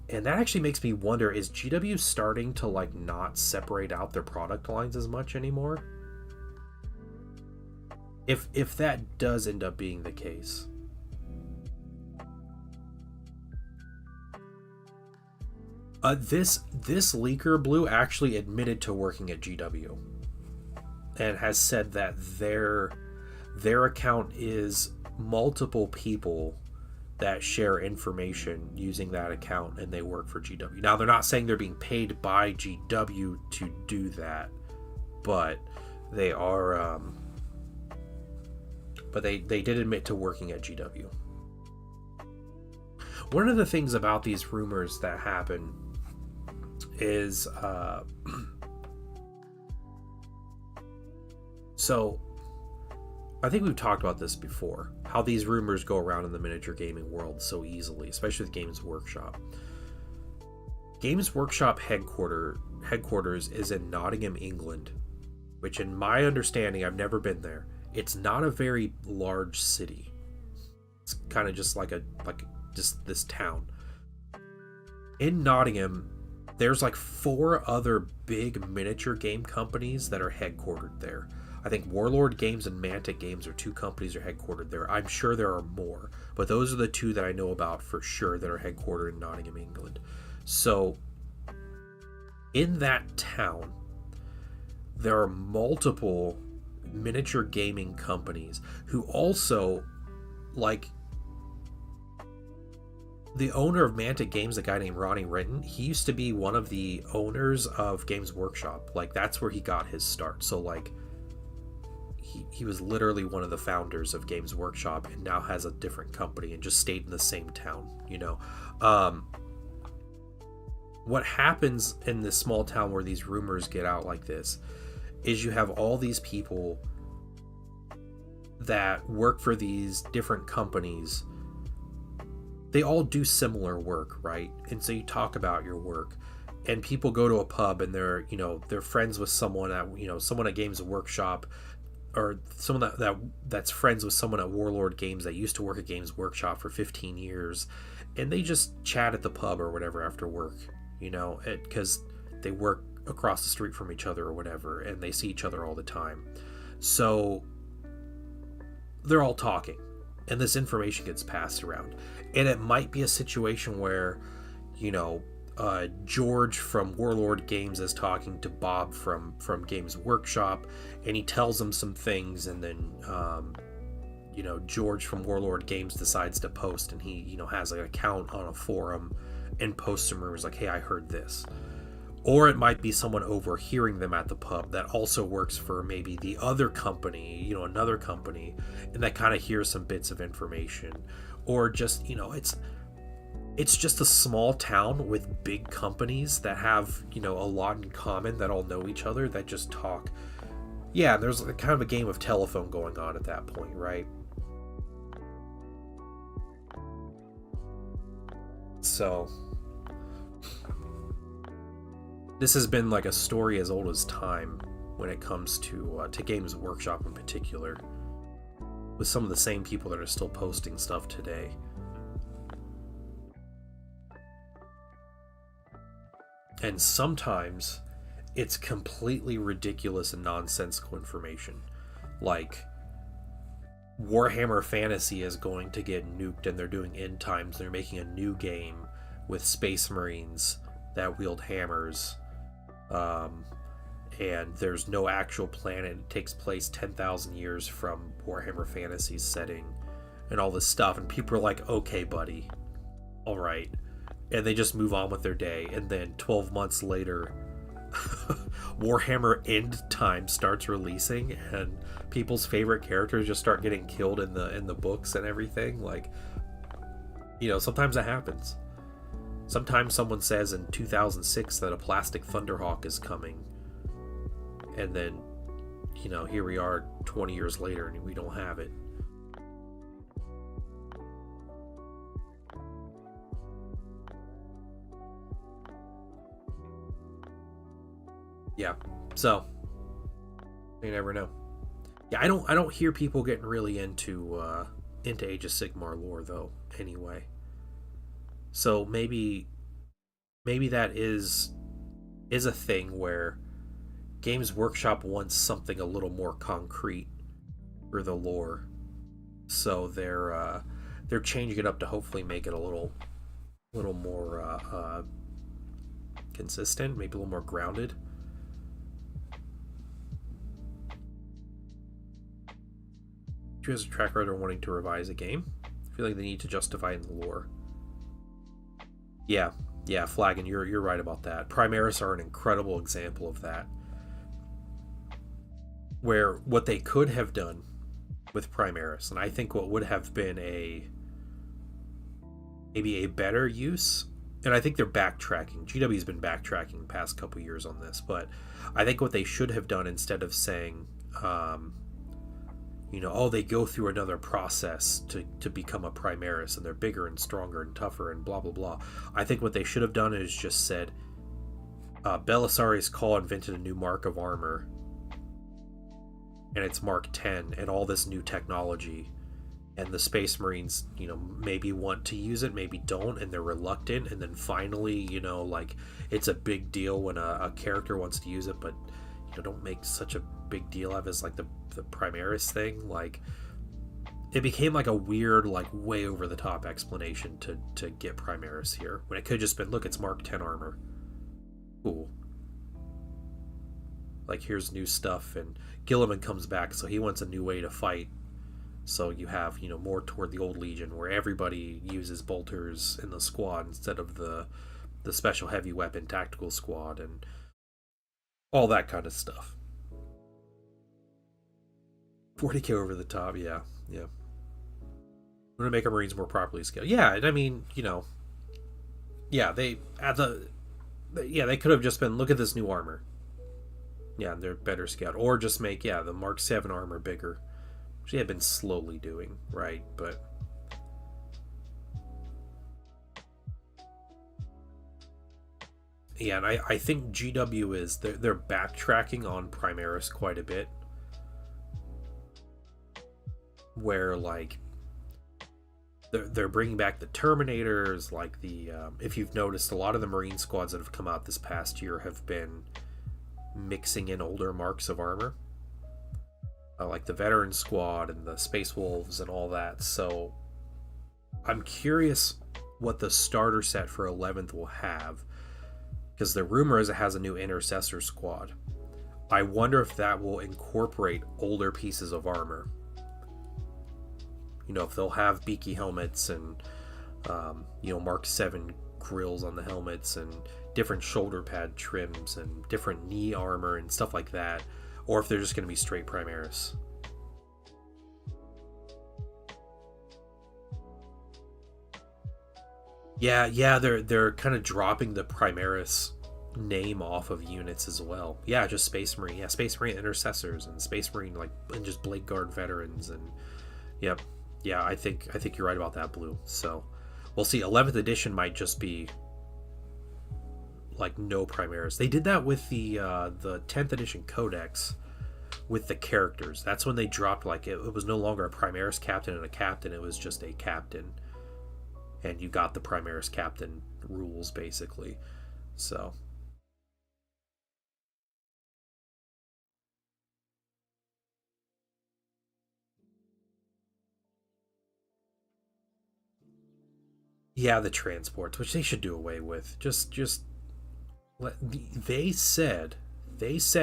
[SPEAKER 1] And that actually makes me wonder, is GW starting to like not separate out their product lines as much anymore? If that does end up being the case. This leaker Blue actually admitted to working at GW and has said that their account is multiple people that share information using that account, and they work for GW. Now, they're not saying they're being paid by GW to do that, but they are but they did admit to working at GW. One of the things about these rumors that happen is so I think we've talked about this before, how these rumors go around in the miniature gaming world so easily, especially with Games Workshop. Games Workshop headquarters is in Nottingham, England, which in my understanding, I've never been there, it's not a very large city. It's kind of just like just this town. In Nottingham, there's like 4 other big miniature game companies that are headquartered there. I think Warlord Games and Mantic Games are 2 companies that are headquartered there. I'm sure there are more, but those are the 2 that I know about for sure that are headquartered in Nottingham, England. So in that town, there are multiple miniature gaming companies who also, like, the owner of Mantic Games, a guy named Ronnie Renton, he used to be one of the owners of Games Workshop. Like, that's where he got his start. So like he was literally one of the founders of Games Workshop and now has a different company and just stayed in the same town, you know. What happens in this small town where these rumors get out like this is you have all these people that work for these different companies. They all do similar work, right? And so you talk about your work, and people go to a pub and they're friends with someone at Games Workshop, or someone that's friends with someone at Warlord Games that used to work at Games Workshop for 15 years, and they just chat at the pub or whatever after work, because they work across the street from each other or whatever, and they see each other all the time. So they're all talking, and this information gets passed around. And it might be a situation where, George from Warlord Games is talking to Bob from Games Workshop, and he tells him some things, and then George from Warlord Games decides to post, and he has like an account on a forum and posts some rumors like, hey, I heard this. Or it might be someone overhearing them at the pub that also works for maybe the other company, another company, and that kind of hears some bits of information. Or just, it's just a small town with big companies that have, a lot in common, that all know each other, that just talk. Yeah, there's kind of a game of telephone going on at that point, right? So this has been like a story as old as time when it comes to Games Workshop in particular, with some of the same people that are still posting stuff today. And sometimes it's completely ridiculous and nonsensical information. Like, Warhammer Fantasy is going to get nuked and they're doing end times. They're making a new game with Space Marines that wield hammers. And there's no actual planet. It takes place 10,000 years from Warhammer Fantasy's setting and all this stuff. And people are like, okay, buddy. All right. And they just move on with their day. And then 12 months later, Warhammer End Time starts releasing, and people's favorite characters just start getting killed in the books and everything. Like, sometimes that happens. Sometimes someone says in 2006 that a plastic Thunderhawk is coming, and then here we are 20 years later and we don't have it. Yeah, so you never know. Yeah, I don't hear people getting really into Age of Sigmar lore though. Anyway, so maybe that is a thing where Games Workshop wants something a little more concrete for the lore, so they're changing it up to hopefully make it a little more consistent, maybe a little more grounded. You as a track writer wanting to revise a game, I feel like they need to justify it in the lore. Yeah, Flagon, you're right about that. Primaris are an incredible example of that, where what they could have done with Primaris, and I think what would have been maybe a better use, and I think they're backtracking. GW's been backtracking the past couple years on this, but I think what they should have done, instead of saying they go through another process to become a Primaris, and they're bigger and stronger and tougher and blah, blah, blah. I think what they should have done is just said, Belisarius Cawl invented a new mark of armor, and it's Mark 10, and all this new technology, and the Space Marines, maybe want to use it, maybe don't, and they're reluctant, and then finally, it's a big deal when a character wants to use it, but don't make such a big deal of it as like the Primaris thing. Like, it became like a weird, like way over the top explanation to get Primaris here, when it could have just been, look, it's Mark 10 armor, cool, like here's new stuff, and Gilliman comes back, so he wants a new way to fight, so you have more toward the old Legion where everybody uses bolters in the squad instead of the special heavy weapon tactical squad and all that kind of stuff. 40k over the top, yeah. We're gonna make our Marines more properly scaled. Yeah, I mean, they could have just been, look at this new armor. Yeah, they're better scaled, or just make the Mark 7 armor bigger, which they have been slowly doing, right? But yeah, and I think GW is they're backtracking on Primaris quite a bit, where like they're bringing back the Terminators, like the if you've noticed, a lot of the Marine squads that have come out this past year have been mixing in older marks of armor, like the Veteran Squad and the Space Wolves and all that. So I'm curious what the starter set for 11th will have, because the rumor is it has a new intercessor squad. I wonder if that will incorporate older pieces of armor. You know, if they'll have beaky helmets and Mark 7 grills on the helmets and different shoulder pad trims and different knee armor and stuff like that, or if they're just going to be straight Primaris. Yeah, they're kind of dropping the Primaris name off of units as well. Yeah, just Space Marine. Yeah, Space Marine Intercessors and Space Marine and just Blade Guard veterans and yep. Yeah, I think you're right about that, Blue. So we'll see. 11th edition might just be like no Primaris. They did that with the 10th edition Codex with the characters. That's when they dropped it was no longer a Primaris captain and a captain. It was just a captain. And you got the Primaris captain rules, basically. So. Yeah, the transports, which they should do away with. They said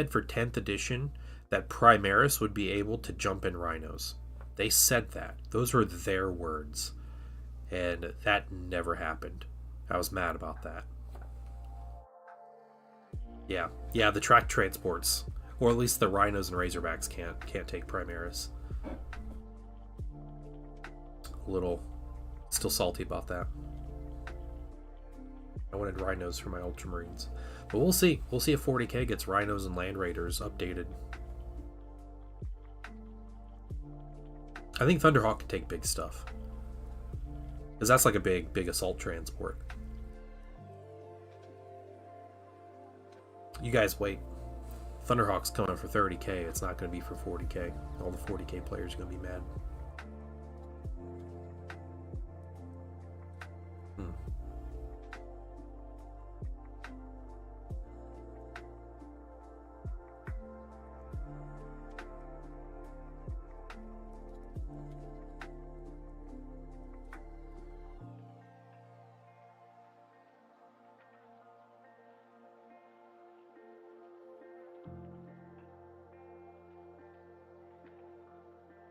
[SPEAKER 1] for 10th edition that Primaris would be able to jump in rhinos. They said that. Those were their words. And that never happened. I was mad about that. Yeah, the track transports, or at least the rhinos and razorbacks can't take Primaris. A little still salty about that. I wanted rhinos for my Ultramarines, but we'll see. We'll see if 40k gets rhinos and land raiders updated. I think Thunderhawk can take big stuff. Because that's like a big assault transport. You guys wait. Thunderhawk's coming for 30k. It's not going to be for 40k. All the 40k players are going to be mad.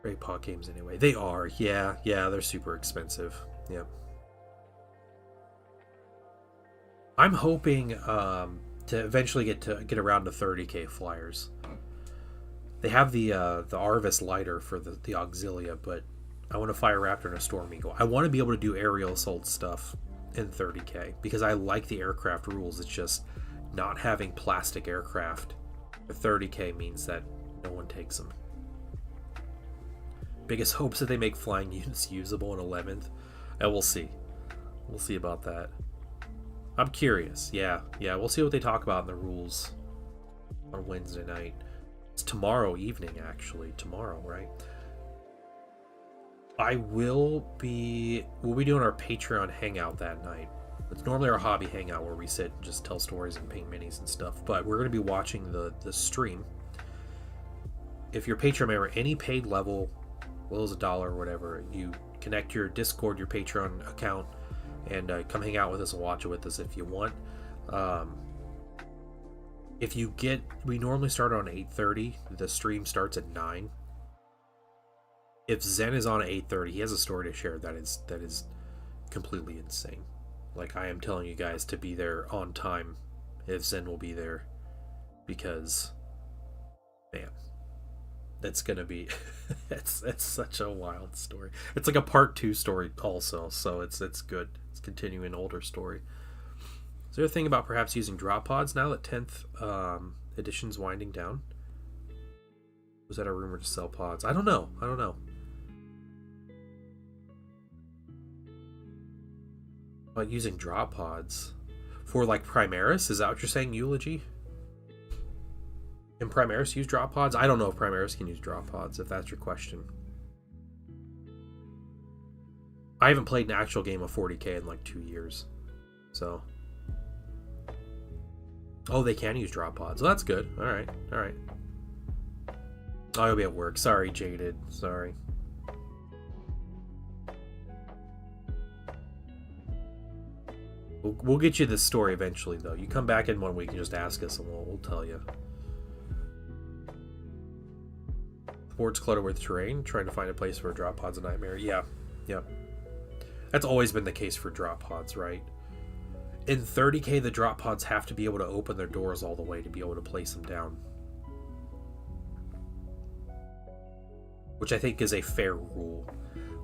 [SPEAKER 1] Great pot games anyway. They are, yeah, they're super expensive. Yep. I'm hoping to eventually get around to 30k flyers. They have the Arvis lighter for the Auxilia, but I want a Fire Raptor and a Storm Eagle. I want to be able to do aerial assault stuff in 30k because I like the aircraft rules. It's just not having plastic aircraft for 30k means that no one takes them. Biggest hopes that they make flying units usable in 11th, and we'll see. We'll see about that. I'm curious. Yeah, we'll see what they talk about in the rules on Wednesday night. It's tomorrow evening, actually. Tomorrow, right? We'll be doing our Patreon hangout that night. It's normally our hobby hangout where we sit and just tell stories and paint minis and stuff, but we're going to be watching the stream. If you're a Patreon member, any paid level, well as $1 or whatever, you connect your Discord, your Patreon account, and come hang out with us and watch it with us if you want. We normally start on 8:30. The stream starts at 9. If Zen is on at 8:30, he has a story to share that is completely insane. Like, I am telling you guys to be there on time if Zen will be there, because man, that's gonna be it's such a wild story. It's like a part 2 story also, so it's good. It's continuing an older story. Is there a thing about perhaps using drop pods now that 10th edition's winding down? Was that a rumor to sell pods? I don't know. But using drop pods for like Primaris, is that what you're saying, Eulogy? Can Primaris use drop pods? I don't know if Primaris can use drop pods, if that's your question. I haven't played an actual game of 40k in like 2 years. So. Oh, they can use drop pods. Well, that's good. Alright. Oh, I'll be at work. Sorry, Jaded. Sorry. We'll get you this story eventually, though. You come back in 1 week and just ask us, and we'll tell you. The board's cluttered with terrain. Trying to find a place for a drop pod's a nightmare. Yeah. That's always been the case for drop pods, right? In 30K, the drop pods have to be able to open their doors all the way to be able to place them down. Which I think is a fair rule.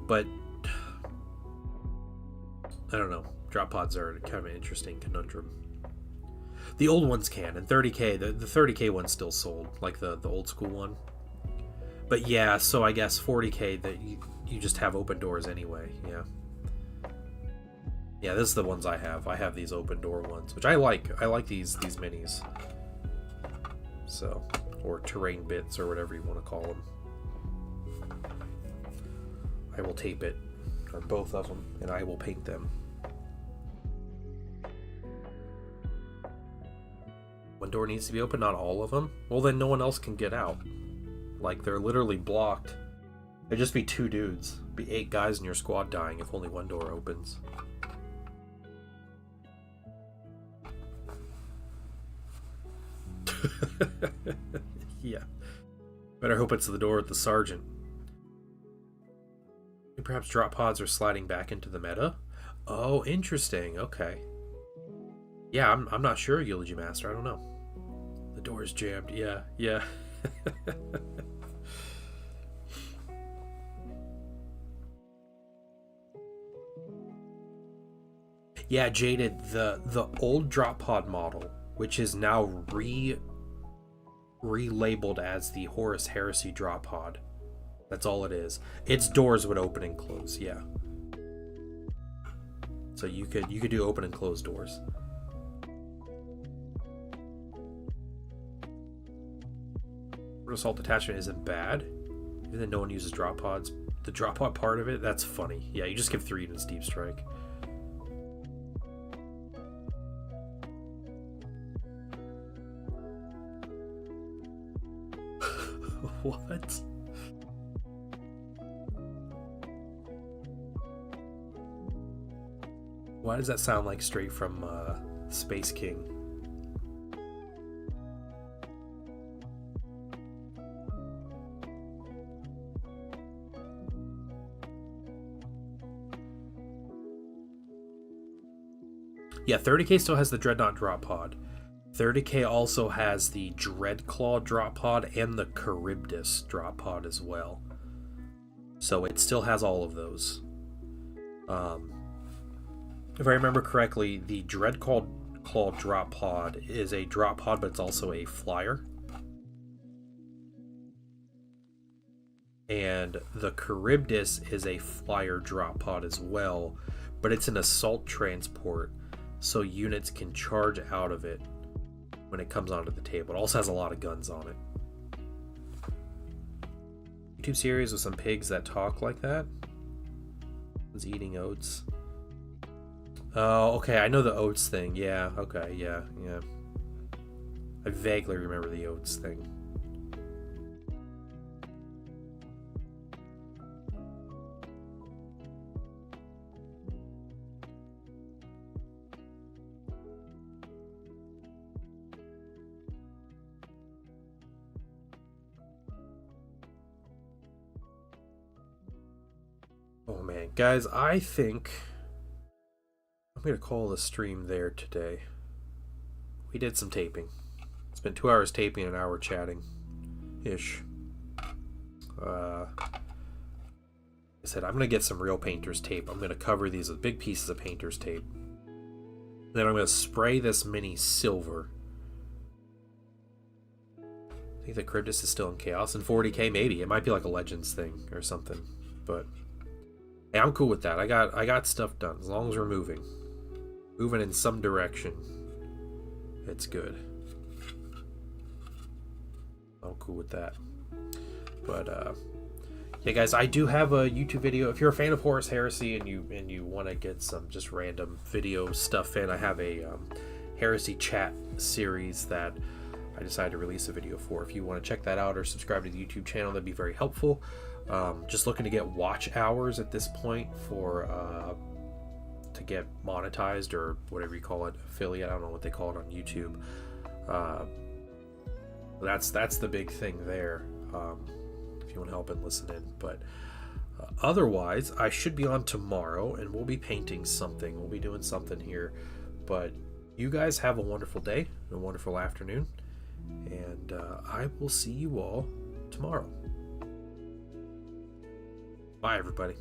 [SPEAKER 1] But I don't know. Drop pods are kind of an interesting conundrum. The old ones can. In 30K, the 30K one's still sold, like the old school one. But yeah, so I guess 40K that you just have open doors anyway. Yeah, this is the ones I have. I have these open door ones, which I like. I like these minis. So, or terrain bits or whatever you want to call them. I will tape it on both of them, and I will paint them. One door needs to be open, not all of them. Well, then no one else can get out. Like, they're literally blocked. There'd just be 2 dudes. Be 8 guys in your squad dying if only one door opens. Yeah. Better hope it's the door with the sergeant. Perhaps drop pods are sliding back into the meta? Oh, interesting. Okay. Yeah, I'm not sure, Eulogy Master. I don't know. The door is jammed. Yeah. Yeah, Jaded, the old drop pod model, which is now relabeled as the Horus Heresy drop pod. That's all it is. Its doors would open and close, yeah. So you could do open and close doors. Assault attachment isn't bad, even though no one uses drop pods. The drop pod part of it, that's funny. Yeah, you just give 3 units deep strike. What? Why does that sound like straight from Space King? Yeah, 30K still has the Dreadnought drop pod. 30K also has the Dreadclaw drop pod and the Charybdis drop pod as well. So it still has all of those. If I remember correctly, the Dreadclaw drop pod is a drop pod, but it's also a flyer. And the Charybdis is a flyer drop pod as well, but it's an assault transport, so units can charge out of it when it comes onto the table. It also has a lot of guns on it. YouTube series with some pigs that talk like that. Was eating oats. Oh, okay, I know the oats thing. Yeah, okay, yeah. I vaguely remember the oats thing. Oh man, guys, I think I'm gonna call the stream there today. We did some taping. It's been 2 hours taping and an hour chatting ish. I said I'm gonna get some real painter's tape. I'm gonna cover these with big pieces of painter's tape. Then I'm gonna spray this mini silver. I think the Charybdis is still in chaos. In 40K, maybe. It might be like a Legends thing or something. But hey, I'm cool with that. I got stuff done. As long as we're moving in some direction, it's good. I'm cool with that. But yeah, guys, I do have a YouTube video. If you're a fan of Horus Heresy and you want to get some just random video stuff in, I have a Heresy chat series that I decided to release a video for. If you want to check that out or subscribe to the YouTube channel, that'd be very helpful. Just looking to get watch hours at this point for to get monetized or whatever you call it, affiliate. I don't know what they call it on YouTube. That's the big thing there. If you want to help and listen in, but otherwise, I should be on tomorrow, and we'll be painting something. We'll be doing something here. But you guys have a wonderful day, a wonderful afternoon, and I will see you all tomorrow. Bye, everybody.